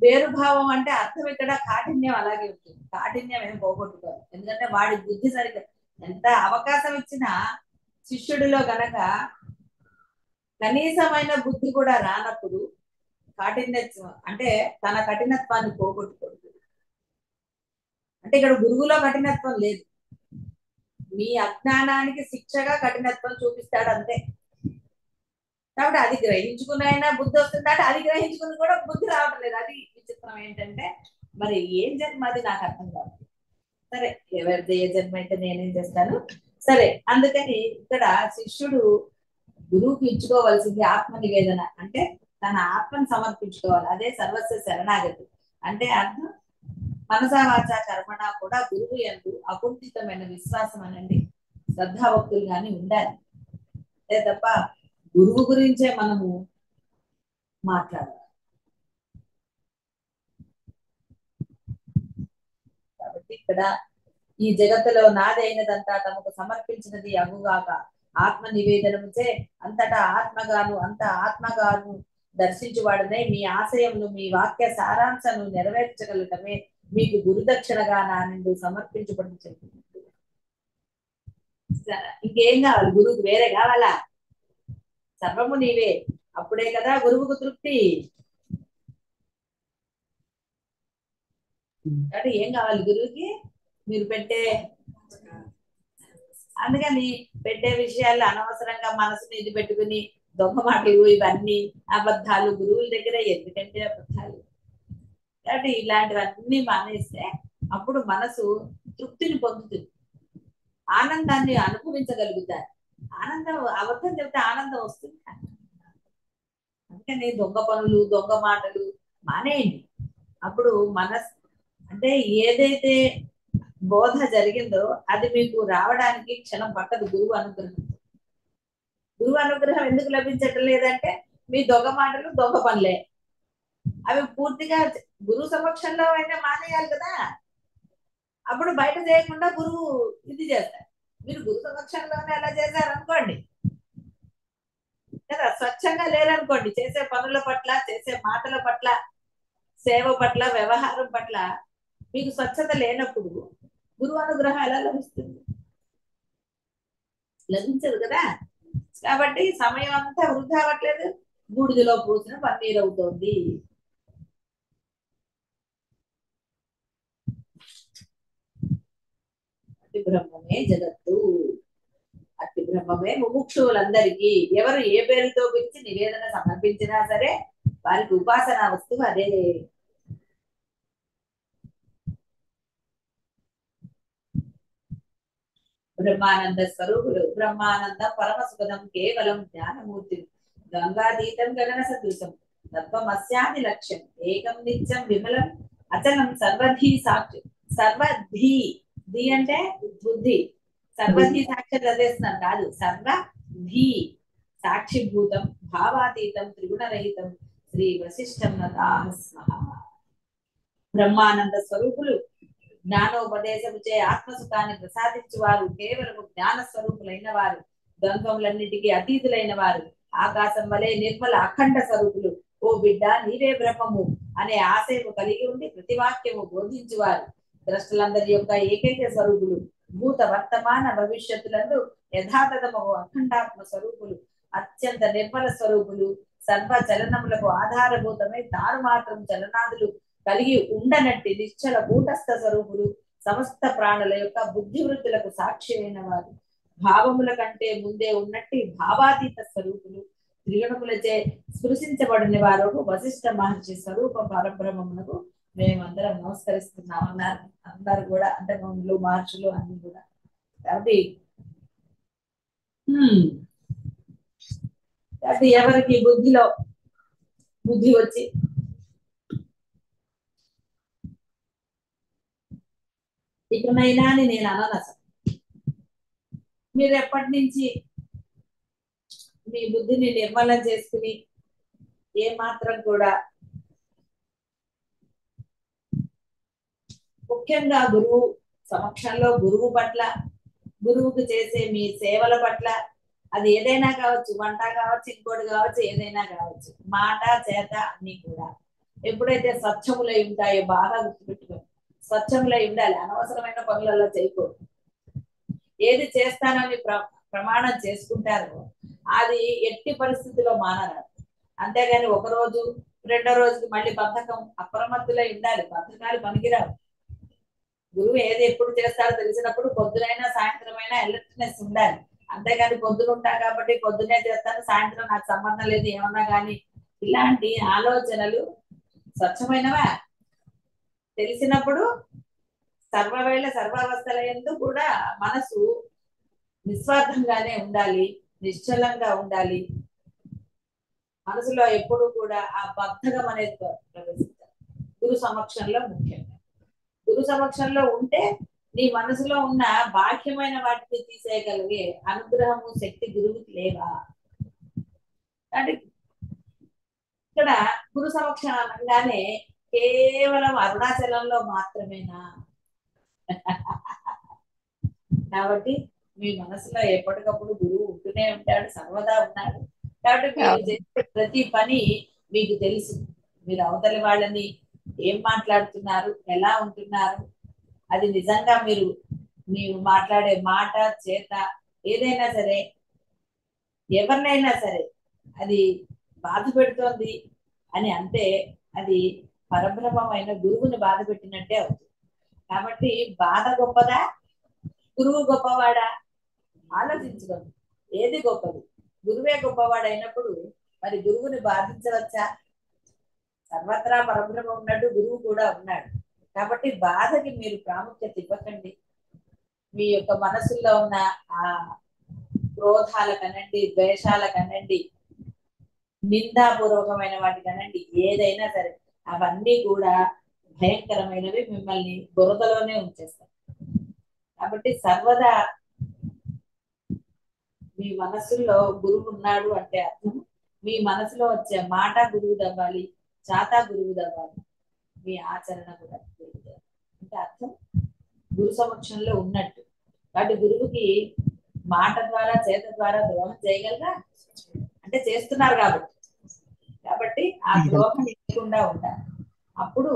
వేరుభావం అంటే అర్థం ఇక్కడ కాఠిన్యం అలాగే ఉంటుంది. కాఠిన్యం ఏం పోగొట్టుకోరు. ఎందుకంటే వాడి బుద్ధి సరిగ్గా ఎంత అవకాశం ఇచ్చినా శిష్యుడిలో గనక కనీసమైన బుద్ధి కూడా రానప్పుడు కాఠిన్యం అంటే తన కఠినత్వాన్ని పోగొట్టుకోడు. అంటే ఇక్కడ గురువులో కఠినత్వం లేదు, మీ అజ్ఞానానికి శిక్షగా కఠినత్వం చూపిస్తాడు అంతే. కాబట్టి అది గ్రహించుకునైనా బుద్ధి వస్తుంది అంటే అది గ్రహించుకుని కూడా బుద్ధి రావటం లేదు. అది విచిత్రం ఏంటంటే మరి ఏం జన్మ అది నాకు అర్థం కాదు. సరే, ఎవరిది ఏ జన్మ అయితే నేనేం చేస్తాను. సరే, అందుకని ఇక్కడ శిష్యుడు గురువుకి ఇచ్చుకోవాల్సింది ఆత్మ నివేదన, అంటే తన ఆత్మను సమర్పించుకోవాలి. అదే సర్వస్వ శరణాగతి. అంటే అర్థం మనసా వాచా కర్మణ కూడా గురువు యందు అకుంఠితమైన విశ్వాసం అనండి, శ్రద్ధాభక్తులు కానీ ఉండాలి. అంతే తప్ప గురువు గురించే మనము మాట్లాడాలి. కాబట్టి ఇక్కడ ఈ జగత్తులో నాదైనదంతా తమకు సమర్పించినది అగుగాక ఆత్మ నివేదనముచే అంతటా ఆత్మగాను అంత ఆత్మగాను దర్శించువాడనే మీ ఆశయమును మీ వాక్య సారాంశను నెరవేర్చగలటమే మీకు గురుదక్షిణగా నా నుండి సమర్పించబడి చెప్పింది. ఇంకేం కావాలి? గురువుకు వేరే కావాలా? సర్వము నీవే, అప్పుడే కదా గురువుకు తృప్తి. అంటే ఏం కావాలి గురువుకి? మీరు పెట్టే, అందుకని పెట్టే విషయాలు అనవసరంగా మనసుని ఇది పెట్టుకుని దొంగ మాటలు ఇవన్నీ అబద్ధాలు గురువుల దగ్గర ఎందుకంటే అబద్ధాలు. కాబట్టి ఇలాంటివన్నీ మానేస్తే అప్పుడు మనసు తృప్తిని పొందుతుంది, ఆనందాన్ని అనుభవించగలుగుతారు. ఆనందం అబద్ధం చెప్తే ఆనందం వస్తుంది. అందుకని దొంగ పనులు దొంగ మాటలు మానేయండి. అప్పుడు మనసు అంటే ఏదైతే బోధ జరిగిందో అది మీకు రావడానికి క్షణం పట్టదు. గురువు అనుగ్రహం. గురువు అనుగ్రహం ఎందుకు లభించటం లేదంటే మీ దొంగ మాటలు దొంగ పనులే. అవి పూర్తిగా గురువు సమక్షంలో అయినా మానేయాలి కదా. అప్పుడు బయట చేయకుండా గురువు ఇది చేస్తారు. మీరు గురు సమక్షంలోనే ఎలా చేశారు అనుకోండి కదా, స్వచ్ఛంగా లేరనుకోండి, చేసే పనుల పట్ల చేసే మాటల పట్ల సేవ పట్ల వ్యవహారం పట్ల మీకు స్వచ్ఛత లేనప్పుడు గురువు అనుగ్రహం ఎలా లభిస్తుంది? లభించదు కదా. కాబట్టి సమయం అంతా వృధా అవ్వట్లేదు, బూడిదలో పూసిన పన్నీరు అవుతోంది. అతి బ్రహ్మమే జగత్తు, అతి బ్రహ్మమే ముముక్షువులందరికీ. ఎవరు ఏ పేరుతో పిలిచి నివేదన సమర్పించినా సరే వారికి ఉపాసనా వస్తువు అదే. బ్రహ్మానంద స్వరూపుడు, బ్రహ్మానంద పరమసుఖదం కేవలం జ్ఞానమూర్తి, గంగాతీతం గగన సదృశం తత్వమస్యాది లక్ష్యం ఏకం నిత్యం విమలం అచలం సర్వధీ సాక్షి. సర్వధీ, ధీ అంటే బుద్ధి, సర్వధీ సాక్షి చదివేస్తున్నాను కాదు, సర్వధీ సాక్షిభూతం భావాతీతం త్రిగుణరహితం శ్రీ వశిష్టం నతాస్మః. బ్రహ్మానంద స్వరూపులు, జ్ఞానోపదేశముచే ఆత్మసుఖాన్ని ప్రసాదించువారు, కేవలము జ్ఞాన స్వరూపులైన వారు, ద్వంద్వములన్నిటికీ అతీతులైన వారు, ఆకాశం వలె నిర్మల అఖండ స్వరూపులు. ఓ బిడ్డ నీవే బ్రహ్మము అనే ఆశయము కలిగి ఉండి ప్రతివాక్యము బోధించువారు, ద్రష్టలందరి యొక్క ఏకైక స్వరూపులు, భూత వర్తమాన భవిష్యత్తులందు యథాతథము అఖండాత్మ స్వరూపులు, అత్యంత నిర్మల స్వరూపులు, సర్వ చలనములకు ఆధారభూతమై తాను మాత్రం చలనాదులు కలిగి ఉండనట్టి నిశ్చల కూటస్థ స్వరూపులు, సమస్త ప్రాణుల యొక్క బుద్ధి వృత్తులకు సాక్షి అయిన వారు, భావముల కంటే ముందే ఉన్నట్టి భావాతీత స్వరూపులు, త్రిగుణములచే స్పృశించబడిన వారు వశిష్ఠ మహర్షి స్వరూప పరబ్రహ్మమునకు మేమందరం నమస్కరిస్తున్నాం అన్నారు. అందరు కూడా, అంటే మమ్మల్ని మహర్షులు అన్ని కూడా. కాబట్టి అది ఎవరికి బుద్ధిలో బుద్ధి వచ్చి ఇకనైనా అని నేను అనను. అసలు మీరు ఎప్పటి నుంచి మీ బుద్ధిని నిర్మలం చేసుకుని ఏ మాత్రం కూడా ముఖ్యంగా గురువు సమక్షంలో గురువు పట్ల గురువుకు చేసే మీ సేవల పట్ల, అది ఏదైనా కావచ్చు, వంట కావచ్చు, ఇంకోటి కావచ్చు, ఏదైనా కావచ్చు, మాట చేత అన్ని కూడా ఎప్పుడైతే స్వచ్ఛములై ఉంటాయో బాగా గుర్తుపెట్టుకోండి. స్వచ్ఛములై ఉండాలి, అనవసరమైన పనులలో చేయకూడదు. ఏది చేస్తానని ప్రమాణం చేసుకుంటారో అది ఎట్టి పరిస్థితిలో మానరాదు. అంతేగాని ఒక రోజు రెండో రోజుకి మళ్ళీ బద్ధకం, అప్రమత్తులై ఉండాలి. బద్ధకాలు పనికిరావు. గురువు ఏది ఎప్పుడు చేస్తారో తెలిసినప్పుడు పొద్దునైనా సాయంత్రమైనా అలర్ట్నెస్ ఉండాలి. అంతేగాని పొద్దున ఉంటా కాబట్టి పొద్దునే చేస్తాను, సాయంత్రం నాకు సంబంధం లేదు ఏమన్నా కానీ ఇలాంటి ఆలోచనలు స్వచ్ఛమైనవా? తెలిసినప్పుడు సర్వవేళ సర్వావస్థల యందు కూడా మనసు నిస్వార్థంగానే ఉండాలి, నిశ్చలంగా ఉండాలి. మనసులో ఎప్పుడు కూడా ఆ బద్ధకం అనేది ప్రవేశించాలి. గురు సమక్షంలో ముఖ్యంగా గురు సమక్షంలో ఉంటే నీ మనసులో ఉన్న బాహ్యమైన వాటిని తీసేయగలిగే అనుగ్రహము, శక్తి గురువుకి లేవా? అంటే ఇక్కడ గురు సమక్షం అనగానే కేవలం అరుణాచలంలో మాత్రమేనా? కాబట్టి మీ మనసులో ఎప్పటికప్పుడు గురువు ఉంటూనే ఉంటాడు, సర్వదా ఉన్నాడు. కాబట్టి మీరు చేసే ప్రతి పని మీకు తెలుసు. మీరు అవతలి వాళ్ళని ఏం మాట్లాడుతున్నారు, ఎలా ఉంటున్నారు, అది నిజంగా మీరు మాట్లాడే మాట చేత ఏదైనా సరే, ఎవరినైనా సరే అది బాధ పెడుతోంది అని అంటే అది పరబ్రహ్మమైన గురువుని బాధ పెట్టినట్టే అవుతుంది. కాబట్టి బాధ గొప్పదా, గురువు గొప్పవాడా? ఆలోచించుకోండి, ఏది గొప్పది? గురువే గొప్పవాడైనప్పుడు మరి గురువుని బాధించవచ్చా? సర్వత్రా పరబ్రహ్మ ఉన్నట్టు గురువు కూడా ఉన్నాడు. కాబట్టి బాధకి మీరు ప్రాముఖ్యత ఇవ్వకండి. మీ యొక్క మనసుల్లో ఉన్న ఆ క్రోధాల కనండి, ద్వేషాల కనండి, నిందాపూర్వకమైన వాటి కనండి, ఏదైనా సరే అవన్నీ కూడా భయంకరమైనవి, మిమ్మల్ని బురదలోనే ఉంచేస్తాయి. కాబట్టి సర్వదా మీ మనసులో గురువు ఉన్నాడు అంటే అర్థం మీ మనసులో వచ్చే మాట గురువు దవ్వాలి, చాతా గురువు దవ్వాలి, మీ ఆచరణ కూడా గురువు దవ్వాలి. అంటే అర్థం గురు సమక్షంలో ఉన్నట్టు. కాబట్టి గురువుకి మాట ద్వారా చేత ద్వారా ద్రోహం చేయగలరా? అంటే చేస్తున్నారు కాబట్టి ఆ ద్రోహం లేకుండా ఉండాలి. అప్పుడు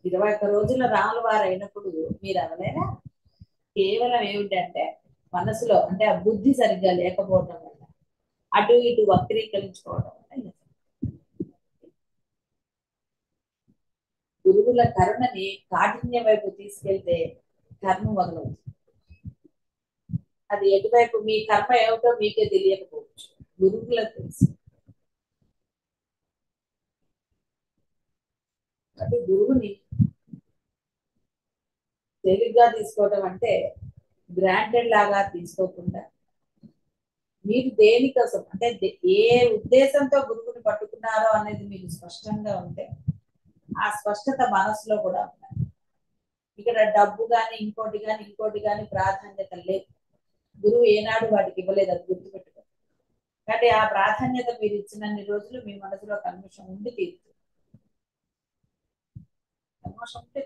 21 రోజుల రాముల వారు అయినప్పుడు మీరు అనలేరా? కేవలం ఏమిటంటే మనసులో అంటే ఆ బుద్ధి సరిగ్గా లేకపోవడం వల్ల, అటు ఇటు వక్రీకరించుకోవడం వల్ల గురువుల కరుణని కాఠిన్య వైపు తీసుకెళ్తే కర్మ మొదలవుతుంది. అది ఎటువైపు మీ కర్మ ఏమిటో మీకే తెలియకపోవచ్చు, గురువులకు తెలుసు. అంటే గురువుని తేలిగ్గా తీసుకోవడం అంటే గ్రాంటెడ్ లాగా తీసుకోకుండా మీరు దేనికోసం అంటే ఏ ఉద్దేశంతో గురువుని పట్టుకున్నారో అనేది మీకు స్పష్టంగా ఉంటే ఆ స్పష్టత మనసులో కూడా ఉండాలి. ఇక్కడ డబ్బు కానీ ఇంకోటి కానీ ప్రాధాన్యత లేదు. గురువు ఏనాడు వాటికి ఇవ్వలేదు, అది గుర్తుపెట్టుకో. కాబట్టి ఆ ప్రాధాన్యత మీరు ఇచ్చినన్ని రోజులు మీ మనసులో కల్మషం ఉండి తీరుతుంది. కల్మషం ఉంటే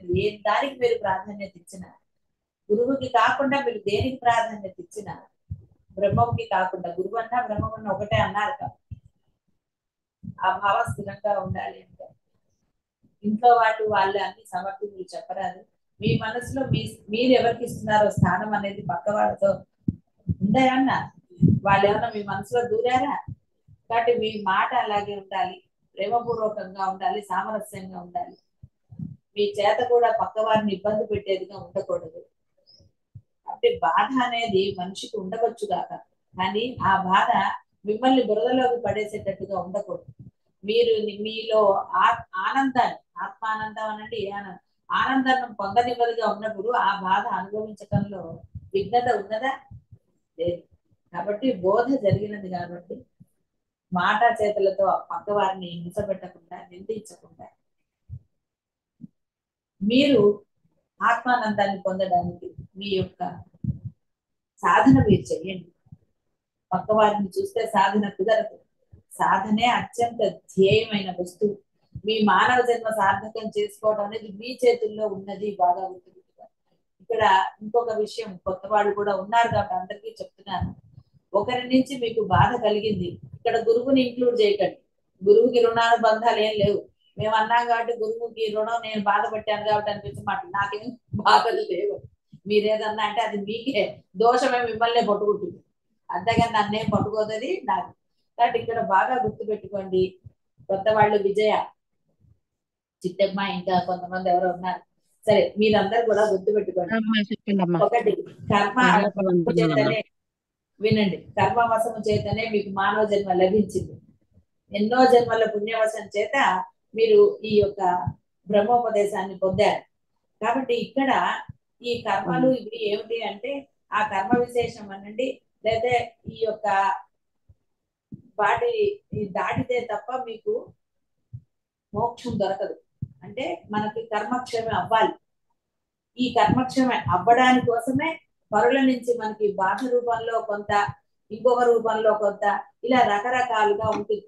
దానికి మీరు ప్రాధాన్యత ఇచ్చిన, గురువుకి కాకుండా మీరు దేనికి ప్రాధాన్యత ఇచ్చిన, బ్రహ్మంకి కాకుండా, గురువు అన్నా బ్రహ్మం అన్న ఒకటే అన్నారు కదా. ఆ భావం స్థిరంగా ఉండాలి అంటే ఇంట్లో వాళ్ళు అన్ని సమర్థులు చెప్పరాదు. మీ మనసులో మీరు ఎవరికి ఇస్తున్నారో స్థానం అనేది పక్క వాళ్ళతో ఉందాయన్నా, వాళ్ళు ఏమన్నా మీ మనసులో దూరారా? కాబట్టి మీ మాట అలాగే ఉండాలి, ప్రేమపూర్వకంగా ఉండాలి, సామరస్యంగా ఉండాలి. మీ చేత కూడా పక్క వారిని ఇబ్బంది పెట్టేదిగా ఉండకూడదు. అంటే బాధ అనేది మనిషికి ఉండవచ్చు కాక, కానీ ఆ బాధ మిమ్మల్ని బురదలోకి పడేసేటట్టుగా ఉండకూడదు. మీరు మీలో ఆనందాన్ని, ఆత్మానందం అనండి, ఆనందాన్ని పొందనివ్వదుగా ఉన్నప్పుడు ఆ బాధ అనుభవించడంలో విఘ్నత ఉన్నదా? లేదు. కాబట్టి బోధ జరిగినది కాబట్టి మాట చేతులతో పక్క వారిని హింస పెట్టకుండా, నిందించకుండా మీరు ఆత్మానందాన్ని పొందడానికి మీ యొక్క సాధన మీరు చెయ్యండి. పక్క వారిని చూస్తే సాధన కుదరదు. సాధనే అత్యంత ధ్యేయమైన వస్తువు. మీ మానవ జన్మ సార్థకం చేసుకోవడం అనేది మీ చేతుల్లో ఉన్నది. బాగా గుర్తుపెట్టుకోవాలి. ఇక్కడ ఇక్కడ ఇంకొక విషయం, కొత్త వాళ్ళు కూడా ఉన్నారు కాబట్టి అందరికీ చెప్తున్నాను. ఒకరి నుంచి మీకు బాధ కలిగింది, ఇక్కడ గురువుని ఇంక్లూడ్ చేయకండి. గురువుకి రుణానుబంధాలు ఏం లేవు. మేము అన్నాం కాబట్టి గురువుకి రుణం నేను బాధ పెట్టాను కాబట్టి అనిపించి మాట, నాకేం బాధలు లేవు. మీరేదన్నా అంటే అది మీకే దోషమే, మిమ్మల్నే పట్టుకుంటుంది, అంతేగాని నన్నేం పట్టుకోదది నాకు. కాబట్టి ఇక్కడ బాగా గుర్తు పెట్టుకోండి. కొత్త వాళ్ళు విజయ, చిట్టమ్మ, ఇంకా కొంతమంది ఎవరో ఉన్నారు. సరే, మీరందరూ కూడా గుర్తు పెట్టుకోండి. చెప్పండమ్మా. ఒకటి, కర్మ చేతనే, వినండి, కర్మ వశము చేతనే మీకు మానవ జన్మ లభించింది. ఎన్నో జన్మల పుణ్యవశం చేత మీరు ఈ యొక్క బ్రహ్మోపదేశాన్ని పొందారు. కాబట్టి ఇక్కడ ఈ కర్మలు ఇవి ఏమిటి అంటే, ఆ కర్మ విశేషం అనండి, లేదా ఈ యొక్క వాటి దాటితే తప్ప మీకు మోక్షం దొరకదు. అంటే మనకి కర్మక్షేమం అవ్వాలి. ఈ కర్మక్షేమం అవ్వడానికి కోసమే పరుల నుంచి మనకి బాధ రూపంలో కొంత, ఇంకొక రూపంలో కొంత, ఇలా రకరకాలుగా ఉంటుంది.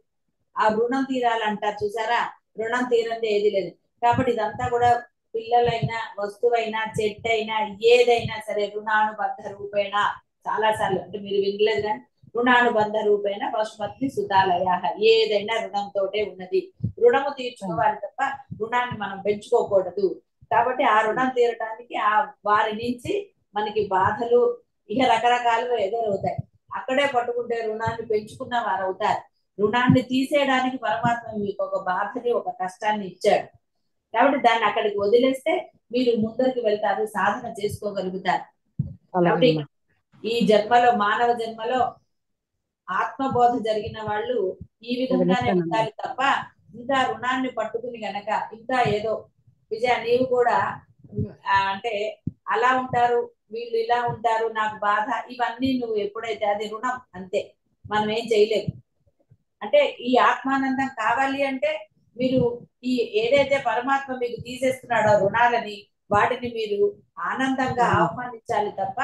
ఆ రుణం తీరాలంటారు చూసారా, రుణం తీరంది ఏది లేదు. కాబట్టి ఇదంతా కూడా పిల్లలైనా, వస్తువైనా, చెట్టు అయినా, ఏదైనా సరే రుణానుబంధ రూపేణ, చాలా సార్లు అంటే మీరు వినలేదు కానీ, రుణానుబంధ రూపేణ పశుపత్ని సుతాలయ, ఏదైనా రుణంతోటే ఉన్నది. రుణము తీర్చుకోవాలి తప్ప రుణాన్ని మనం పెంచుకోకూడదు. కాబట్టి ఆ రుణం తీరటానికి ఆ వారి నుంచి మనకి బాధలు ఇక రకరకాలుగా ఎదురవుతాయి. అక్కడే పట్టుకుంటే రుణాన్ని పెంచుకున్న వారు అవుతారు. రుణాన్ని తీసేయడానికి పరమాత్మ మీకు ఒక బాధని, ఒక కష్టాన్ని ఇచ్చాడు. కాబట్టి దాన్ని అక్కడికి వదిలేస్తే మీరు ముందరికి వెళ్తారు, సాధన చేసుకోగలుగుతారు. కాబట్టి ఈ జన్మలో, మానవ జన్మలో ఆత్మబోధ జరిగిన వాళ్ళు ఈ విధంగానే ఉండాలి తప్ప, ఇంకా రుణాన్ని పట్టుకుని గనక ఇంకా ఏదో, విజయ నీవు కూడా అంటే అలా ఉంటారు, వీళ్ళు ఇలా ఉంటారు, నాకు బాధ, ఇవన్నీ నువ్వు ఎప్పుడైతే, అది రుణం అంతే, మనం ఏం చేయలేము. అంటే ఈ ఆత్మానందం కావాలి అంటే మీరు ఈ ఏదైతే పరమాత్మ మీకు తీసేస్తున్నాడో రుణాలని, వాటిని మీరు ఆనందంగా ఆహ్వానించాలి తప్ప,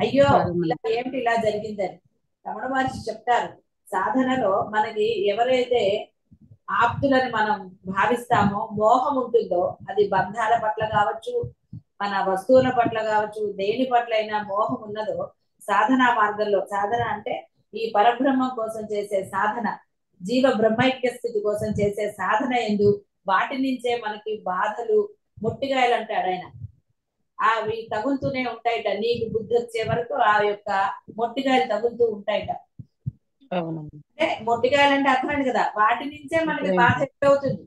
అయ్యో ఇలా ఏమిటి ఇలా జరిగిందని. రమణ మహర్షి చెప్తారు, సాధనలో మనకి ఎవరైతే ఆప్తులని మనం భావిస్తామో, మోహం ఉంటుందో, అది బంధాల పట్ల కావచ్చు, మన వస్తువుల పట్ల కావచ్చు, దేని పట్ల అయినా మోహం ఉన్నదో, సాధనా మార్గంలో, సాధన అంటే ఈ పరబ్రహ్మం కోసం చేసే సాధన, జీవ బ్రహ్మైక్య స్థితి కోసం చేసే సాధన ఎందు, వాటి నుంచే మనకి బాధలు, మొట్టిగాయలు అంటాడు ఆయన, అవి తగులుతూనే ఉంటాయిట. నీకు బుద్ధి వచ్చే వరకు ఆ యొక్క మొట్టికాయలు తగులుతూ ఉంటాయిట. అంటే మొట్టికాయలు అంటే అర్థమైంది కదా, వాటి నుంచే మనకి బాధ అవుతుంది.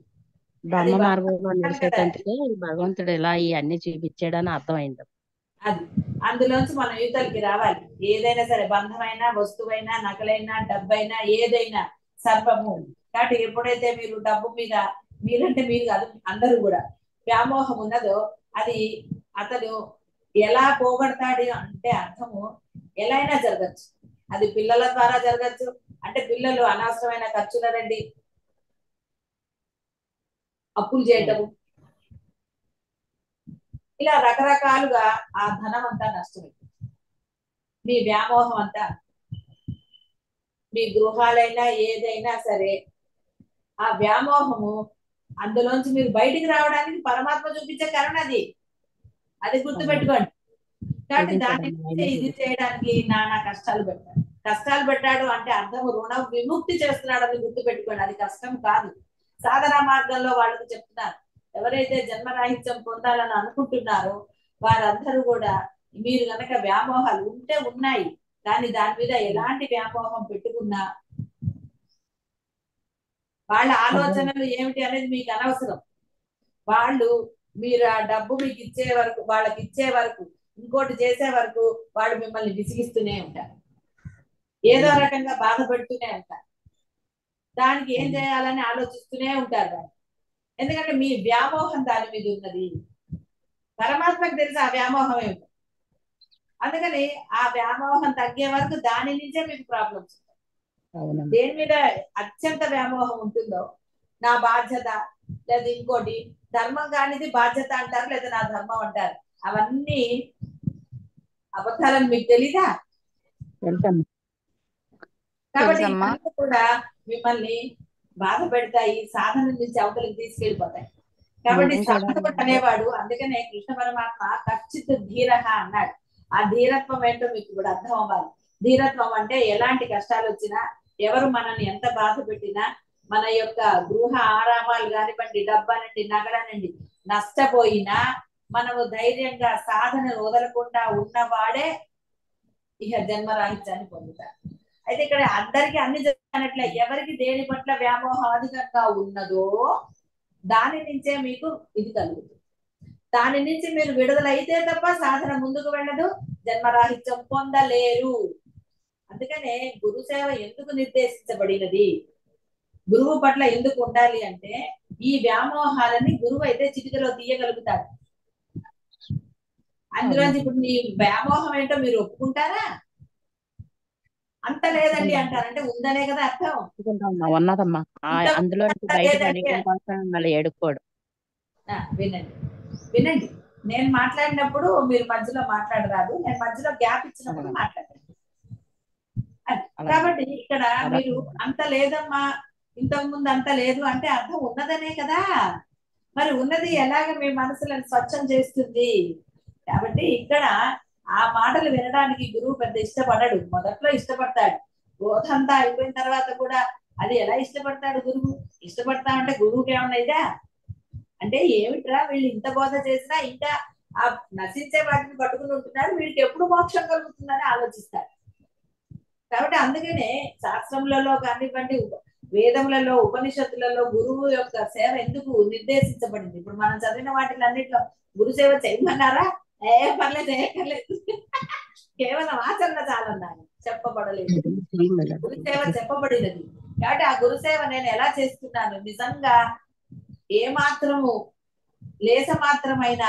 బ్రహ్మ మార్గంలో నడిచేటందుకే భగవంతుడు ఇలా ఇవన్నీ చూపించాడని అర్థమైంది. అది అందులోంచి మనం యువతలకి రావాలి. ఏదైనా సరే, బంధమైనా, వస్తువైనా, నగలైనా, డబ్బైనా, ఏదైనా సర్వము. కాబట్టి ఎప్పుడైతే మీరు డబ్బు మీద, మీరంటే మీరు కాదు, అందరూ కూడా వ్యామోహం ఉన్నదో, అది అతను ఎలా పోగొడతాడు అంటే అర్థము ఎలా అయినా జరగచ్చు. అది పిల్లల ద్వారా జరగచ్చు. అంటే పిల్లలు అనవసరమైన ఖర్చులనండి, అప్పులు చేయటము, ఇలా రకరకాలుగా ఆ ధనం అంతా నష్టమైంది. మీ వ్యామోహం అంతా, మీ గృహాలైనా ఏదైనా సరే, ఆ వ్యామోహము, అందులోంచి మీరు బయటికి రావడానికి పరమాత్మ చూపించే కరుణ అది, అది గుర్తుపెట్టుకోండి. కాబట్టి దాని ఇది చేయడానికి నానా కష్టాలు పెట్టాడు. కష్టాలు పెట్టాడు అంటే అర్థం రుణ విముక్తి చేస్తున్నాడు అని గుర్తుపెట్టుకోండి. అది కష్టం కాదు. సాధనా మార్గంలో వాళ్ళకి చెప్తున్నారు, ఎవరైతే జన్మరాహిత్యం పొందాలని అనుకుంటున్నారో వారందరూ కూడా, మీరు గనక వ్యామోహాలు ఉంటే ఉన్నాయి, కానీ దాని మీద ఎలాంటి వ్యామోహం పెట్టుకున్నా వాళ్ళ ఆలోచనలు ఏమిటి అనేది మీకు అనవసరం. వాళ్ళు మీరు ఆ డబ్బు మీకు ఇచ్చే వరకు, వాళ్ళకి ఇచ్చే వరకు, ఇంకోటి చేసే వరకు వాళ్ళు మిమ్మల్ని విసిగిస్తూనే ఉంటారు, ఏదో రకంగా బాధ పెడుతూనే ఉంటారు. దానికి ఏం చేయాలని ఆలోచిస్తూనే ఉంటారు వాళ్ళు. ఎందుకంటే మీ వ్యామోహం దాని మీద ఉన్నది. పరమాత్మకు తెలుసు ఆ వ్యామోహం ఏమిటో. అందుకని ఆ వ్యామోహం తగ్గే వరకు దాని నుంచే మీకు ప్రాబ్లమ్స్ ఉంటాయి. దేని మీద అత్యంత వ్యామోహం ఉంటుందో, నా బాధ్యత, లేదా ఇంకోటి, ధర్మం కానిది బాధ్యత అంటారు, లేదా నా ధర్మం అంటారు, అవన్నీ అబద్ధాలని మీకు తెలీదా? కాబట్టి ఇవన్నీ కూడా మిమ్మల్ని బాధ పెడతాయి, సాధన నుంచి అవతలికి తీసుకెళ్ళిపోతాయి. కాబట్టి నేను కూడా సాధకుడు అనేవాడు, అందుకనే కృష్ణ పరమాత్మ కచ్చిత్ ధీర అన్నాడు. ఆ ధీరత్వం ఏంటో మీకు ఇప్పుడు అర్థం అవ్వాలి. ధీరత్వం అంటే ఎలాంటి కష్టాలు వచ్చినా, ఎవరు మనల్ని ఎంత బాధ పెట్టినా, మన యొక్క గృహ ఆరామాలు కానివ్వండి, డబ్బనండి, నగలనండి నష్టపోయినా మనము ధైర్యంగా సాధన వదలకుండా ఉన్నవాడే ఇక జన్మరాహిత్యాన్ని పొందుతారు. అయితే ఇక్కడ అందరికీ అన్ని జరిగినట్లే, ఎవరికి దేని పట్ల వ్యామోహం అధికంగా ఉన్నదో దాని నుంచే మీకు ఇది కలుగుతుంది. దాని నుంచి మీరు విడుదలైతే తప్ప సాధన ముందుకు వెళ్ళదు, జన్మరాహిత్యం పొందలేరు. అందుకనే గురు సేవ ఎందుకు నిర్దేశించబడినది, గురువు పట్ల ఎందుకు ఉండాలి అంటే, ఈ వ్యామోహాలని గురువు అయితే చిటికలో తీయగలుగుతాడు. అందులోంచి ఇప్పుడు మీ వ్యామోహం ఏంటో మీరు ఒప్పుకుంటారా? అంత లేదండి అంటారంటే ఉందనే కదా అర్థం. ఉన్నదమ్మా. అందులో బయటపడేయడం కోసం మళ్ళీ ఏడుకోడు. వినండి వినండి, నేను మాట్లాడినప్పుడు మీరు మధ్యలో మాట్లాడరాదు, నేను మధ్యలో గ్యాప్ ఇచ్చినప్పుడు మాట్లాడండి. కాబట్టి ఇక్కడ మీరు అంత లేదమ్మా, ఇంతకు ముందు అంత లేదు అంటే అర్థం ఉన్నదనే కదా. మరి ఉన్నది ఎలాగ మీ మనసులను స్వచ్ఛం చేస్తుంది? కాబట్టి ఇక్కడ ఆ మాటలు వినడానికి గురువు పెద్ద ఇష్టపడడు. మొదట్లో ఇష్టపడతాడు, బోధంతా అయిపోయిన తర్వాత కూడా అది ఎలా ఇష్టపడతాడు గురువు? ఇష్టపడతా అంటే గురువుకి ఏమన్నా ఇదా అంటే, ఏమిట్రా వీళ్ళు ఇంత బోధ చేసినా ఇంకా ఆ నశించే వాటిని పట్టుకుని ఉంటున్నారు, వీళ్ళకి ఎప్పుడు మోక్షం కలుగుతుందని ఆలోచిస్తాడు. కాబట్టి అందుకనే శాస్త్రములలో కానివ్వండి, వేదములలో, ఉపనిషత్తులలో గురువు యొక్క సేవ ఎందుకు నిర్దేశించబడింది? ఇప్పుడు మనం చదివిన వాటిలన్నింటిలో గురు సేవ చేయమన్నారా? పర్లేదు, చేయక్కర్లేదు. కేవలం ఆచరణ చాలన్నారు, చెప్పబడలేదు. గురు సేవ చెప్పబడినది. కాబట్టి ఆ గురు సేవ నేను ఎలా చేస్తున్నాను, నిజంగా ఏ మాత్రము లేస మాత్రమైన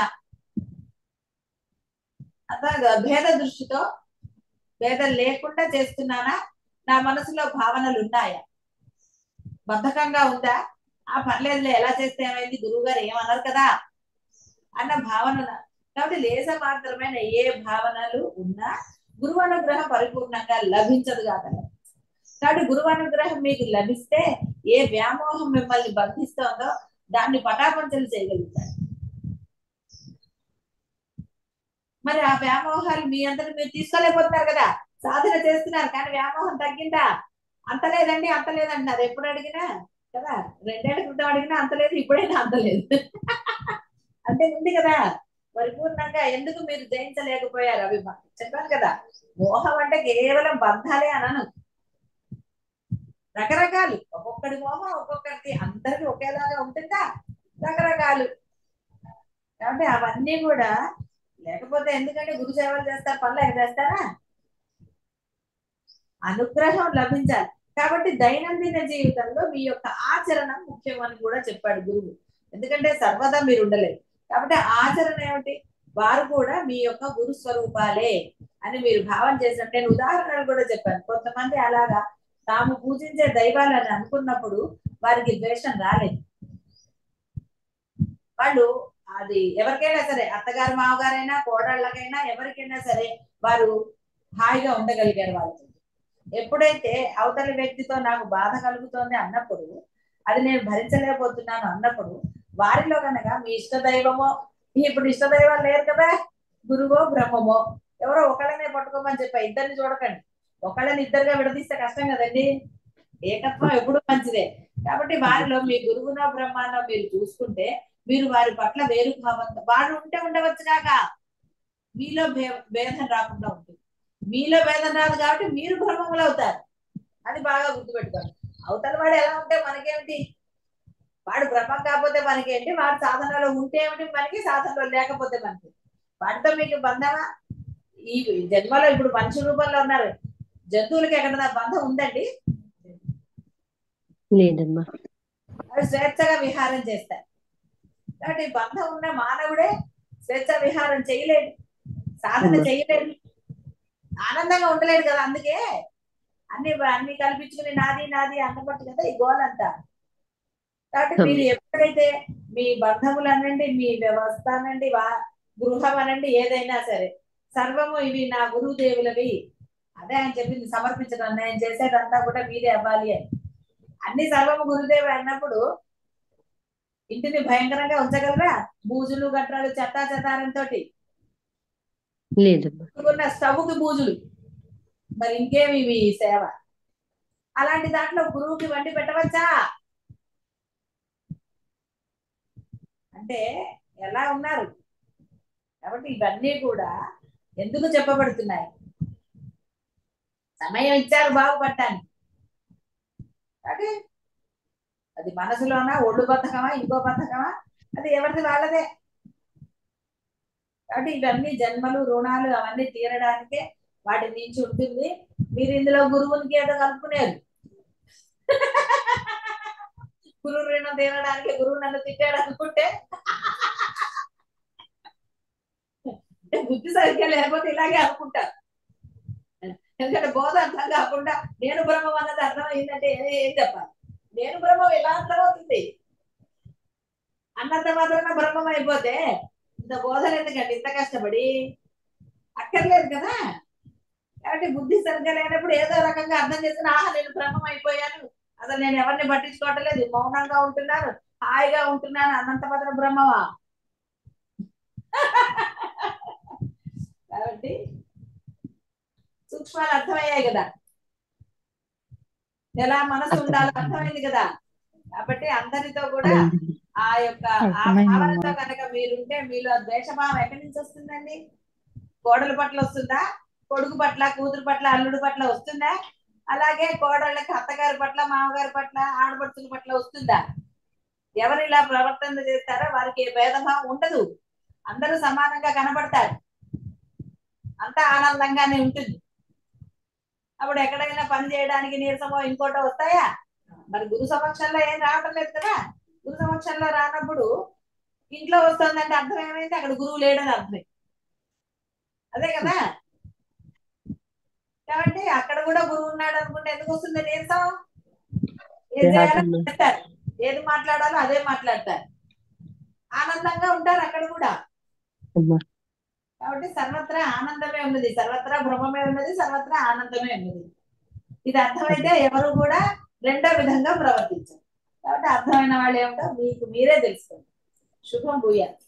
భేద దృష్టితో, భేదం లేకుండా చేస్తున్నానా? నా మనసులో భావనలు ఉన్నాయా? బద్ధకంగా ఉందా? పర్లేదులే, ఎలా చేస్తే ఏమైంది, గురువు గారు ఏమన్నారు కదా అన్న భావన. కాబట్టి లేస మాత్రమైన ఏ భావనలు ఉన్నా గురువు అనుగ్రహం పరిపూర్ణంగా లభించదు కాదు. కాబట్టి గురువు అనుగ్రహం మీకు లభిస్తే ఏ వ్యామోహం మిమ్మల్ని బంధిస్తోందో దాన్ని పటాపంచలు చేయగలుగుతారు. మరి ఆ వ్యామోహాలు మీ అందరూ మీరు తీసుకోలేకపోతున్నారు కదా, సాధన చేస్తున్నారు కానీ వ్యామోహం తగ్గిందా? అంత లేదండి, అంత లేదంటున్నారు. ఎప్పుడు అడిగినా కదా, 2 ఏళ్ల క్రితం అడిగినా అంత లేదు, ఇప్పుడైనా అంత లేదు. అంటే ఉంది కదా పరిపూర్ణంగా. ఎందుకు మీరు జయించలేకపోయారు? అభిమానం చెప్పాను కదా, మోహం అంటే కేవలం బంధాలే అనను, రకరకాలు. ఒక్కొక్కడి మోహం ఒక్కొక్కరికి, అందరికి ఒకేలాగా ఉంటుందా? రకరకాలు. కాబట్టి అవన్నీ కూడా లేకపోతే ఎందుకంటే గురు సేవలు చేస్తారు, పనులు చేస్తారా? అనుగ్రహం లభించాలి. కాబట్టి దైనందిన జీవితంలో మీ యొక్క ఆచరణ ముఖ్యం అని కూడా చెప్పాడు గురువు. ఎందుకంటే సర్వదా మీరు ఉండలేదు. కాబట్టి ఆచరణ ఏమిటి? వారు కూడా మీ యొక్క గురు స్వరూపాలే అని మీరు భావన చేసినట్టు. నేను ఉదాహరణలు కూడా చెప్పాను. కొంతమంది అలాగా తాము పూజించే దైవాలని అనుకున్నప్పుడు వారికి ద్వేషం రాలేదు. వాళ్ళు అది ఎవరికైనా సరే, అత్తగారు మామగారైనా కోడళ్ళకైనా ఎవరికైనా సరే వారు హాయిగా ఉండగలిగారు వాళ్ళతో. ఎప్పుడైతే అవతలి వ్యక్తితో నాకు బాధ కలుగుతోంది అన్నప్పుడు, అది నేను భరించలేకపోతున్నాను అన్నప్పుడు, వారిలో కనుక మీ ఇష్ట దైవమో, ఇప్పుడు ఇష్ట దైవాలు లేరు కదా, గురువో బ్రహ్మమో ఎవరో ఒకళ్ళనే పట్టుకోమని చెప్పా. ఇద్దరిని చూడకండి, ఒకళ్ళని ఇద్దరుగా విడదీస్తే కష్టం కదండి. ఏకత్వం ఎప్పుడు మంచిదే. కాబట్టి వారిలో మీ గురువునో బ్రహ్మానో మీరు చూసుకుంటే మీరు వారి పట్ల వేరు భావంతో, వారు ఉంటే ఉండవచ్చు కాక మీలో భేదం రాకుండా ఉంటుంది. మీలో భేదం రాదు కాబట్టి మీరు బ్రహ్మములు అవుతారు. అది బాగా గుర్తుపెట్టుకోండి. అవతల వాడు ఎలా ఉంటే మనకేమిటి, వాడు బ్రహ్మం కాకపోతే మనకేంటి, వాడు సాధనలో ఉంటే ఏమిటి మనకి, సాధనలో లేకపోతే మనకి. వాటితో మీకు బంధమా? ఈ జన్మలో ఇప్పుడు మనిషి రూపంలో ఉన్నారు, జంతువులకి ఎక్కడన్నా బంధం ఉందండి? లేదమ్మా. అవి స్వేచ్ఛగా విహారం చేస్తాయి. కాబట్టి బంధం ఉన్న మానవుడే స్వేచ్ఛ విహారం చేయలేడు, సాధన చేయలేడు, ఆనందంగా ఉండలేడు కదా. అందుకే అన్ని కల్పించుకుని నాది నాది అన్నపట్టు కదా ఈ గోలంతా. కాబట్టి మీరు ఎప్పుడైతే మీ బంధములు అనండి, మీ వ్యవస్థ అనండి, గృహం అనండి, ఏదైనా సరే సర్వము ఇవి నా గురుదేవులవి, అదే ఆయన చెప్పింది, సమర్పించడం. నేను చేసేదంతా కూడా మీరే అవ్వాలి అని. అన్ని సర్వము గురుదేవి అన్నప్పుడు ఇంటిని భయంకరంగా ఉంచగలరా? బూజులు గట్రాలు చెత్తా చెదారంతో లేదమ్మా. స్టవ్కి బూజులు, మరి ఇంకేమి ఇవి సేవ? అలాంటి దాంట్లో గురువుకి వండి పెట్టవచ్చా? అంటే ఎలా ఉన్నారు? కాబట్టి ఇవన్నీ కూడా ఎందుకు చెప్పబడుతున్నాయి? సమయం ఇచ్చారు బాగుపడటానికి. అంటే అది మనసులోనా, ఒళ్ళు బద్ధకమా, ఇంకో బద్ధకమా, అది ఎవరిది వాళ్ళదే. కాబట్టి ఇవన్నీ జన్మలు రుణాలు అవన్నీ తీరడానికే వాటి నుంచి ఉంటుంది. మీరు ఇందులో గురువునికి ఏదో కలుపుకునేరు. గురువు రుణం తీరడానికి గురువు నన్ను తిట్టాడు అనుకుంటే బుద్ధి సరిగ్గా లేకపోతే ఇలాగే అనుకుంటారు. ఎందుకంటే బోధ అర్థం కాకుండా నేను బ్రహ్మం అన్నది అర్థమైందంటే ఏం చెప్పాలి? నేను బ్రహ్మం ఎలా అర్థమవుతుంది? అన్నంత మాత్రాన బ్రహ్మం అయిపోతే ఇంత బోధన ఎందుకండి ఇంత కష్టపడి? అక్కర్లేదు కదా. కాబట్టి బుద్ధి సరిగ్గా లేనప్పుడు ఏదో రకంగా అర్థం చేసుకుని ఆహా నేను బ్రహ్మం అయిపోయాను, అసలు నేను ఎవరిని పట్టించుకోవటం లేదు, మౌనంగా ఉంటున్నాను, హాయిగా ఉంటున్నాను అన్నంత మాత్రం బ్రహ్మమా? కాబట్టి సూక్ష్మాలు అర్థమయ్యాయి కదా, ఎలా మనసు ఉండాలో అర్థమైంది కదా. కాబట్టి అందరితో కూడా ఆ యొక్క ఆ భావనతో కనుక మీరుంటే మీలో ద్వేషభావం ఎక్కడి నుంచి వస్తుందండి? కోడల పట్ల వస్తుందా? కొడుకు పట్ల, కూతురు పట్ల, అల్లుడు పట్ల వస్తుందా? అలాగే కోడళ్ళకి అత్తగారి పట్ల, మామగారి పట్ల, ఆడపడుచుల పట్ల వస్తుందా? ఎవరు ఇలా ప్రవర్తన చేస్తారో వారికి ఏ భేదభావం ఉండదు. అందరూ సమానంగా కనబడతారు, అంతా ఆనందంగానే ఉంటుంది. అప్పుడు ఎక్కడైనా పని చేయడానికి నీరసమో ఇంకోటో వస్తాయా? మరి గురు సమక్షంలో ఏం రావటం లేదు కదా. గురు సమక్షంలో రానప్పుడు ఇంట్లో వస్తుందంటే అర్థం ఏమైంది? అక్కడ గురువు లేడని అర్థం. అదే కదా. కాబట్టి అక్కడ కూడా గురువు ఉన్నాడు అనుకుంటే ఎందుకు వస్తుంది నీరసం? ఏం చేయాలో చెప్తారు, ఏది మాట్లాడాలో అదే మాట్లాడతారు, ఆనందంగా ఉంటారు అక్కడ కూడా. కాబట్టి సర్వత్రా ఆనందమే ఉన్నది, సర్వత్రా బ్రహ్మమే ఉన్నది, సర్వత్రా ఆనందమే ఉన్నది. ఇది అర్థమైతే ఎవరు కూడా రెండో విధంగా ప్రవర్తించారు. కాబట్టి అర్థమైన వాళ్ళు ఏమిటో మీకు మీరే తెలుసుకోండి. శుభం భూయాత్.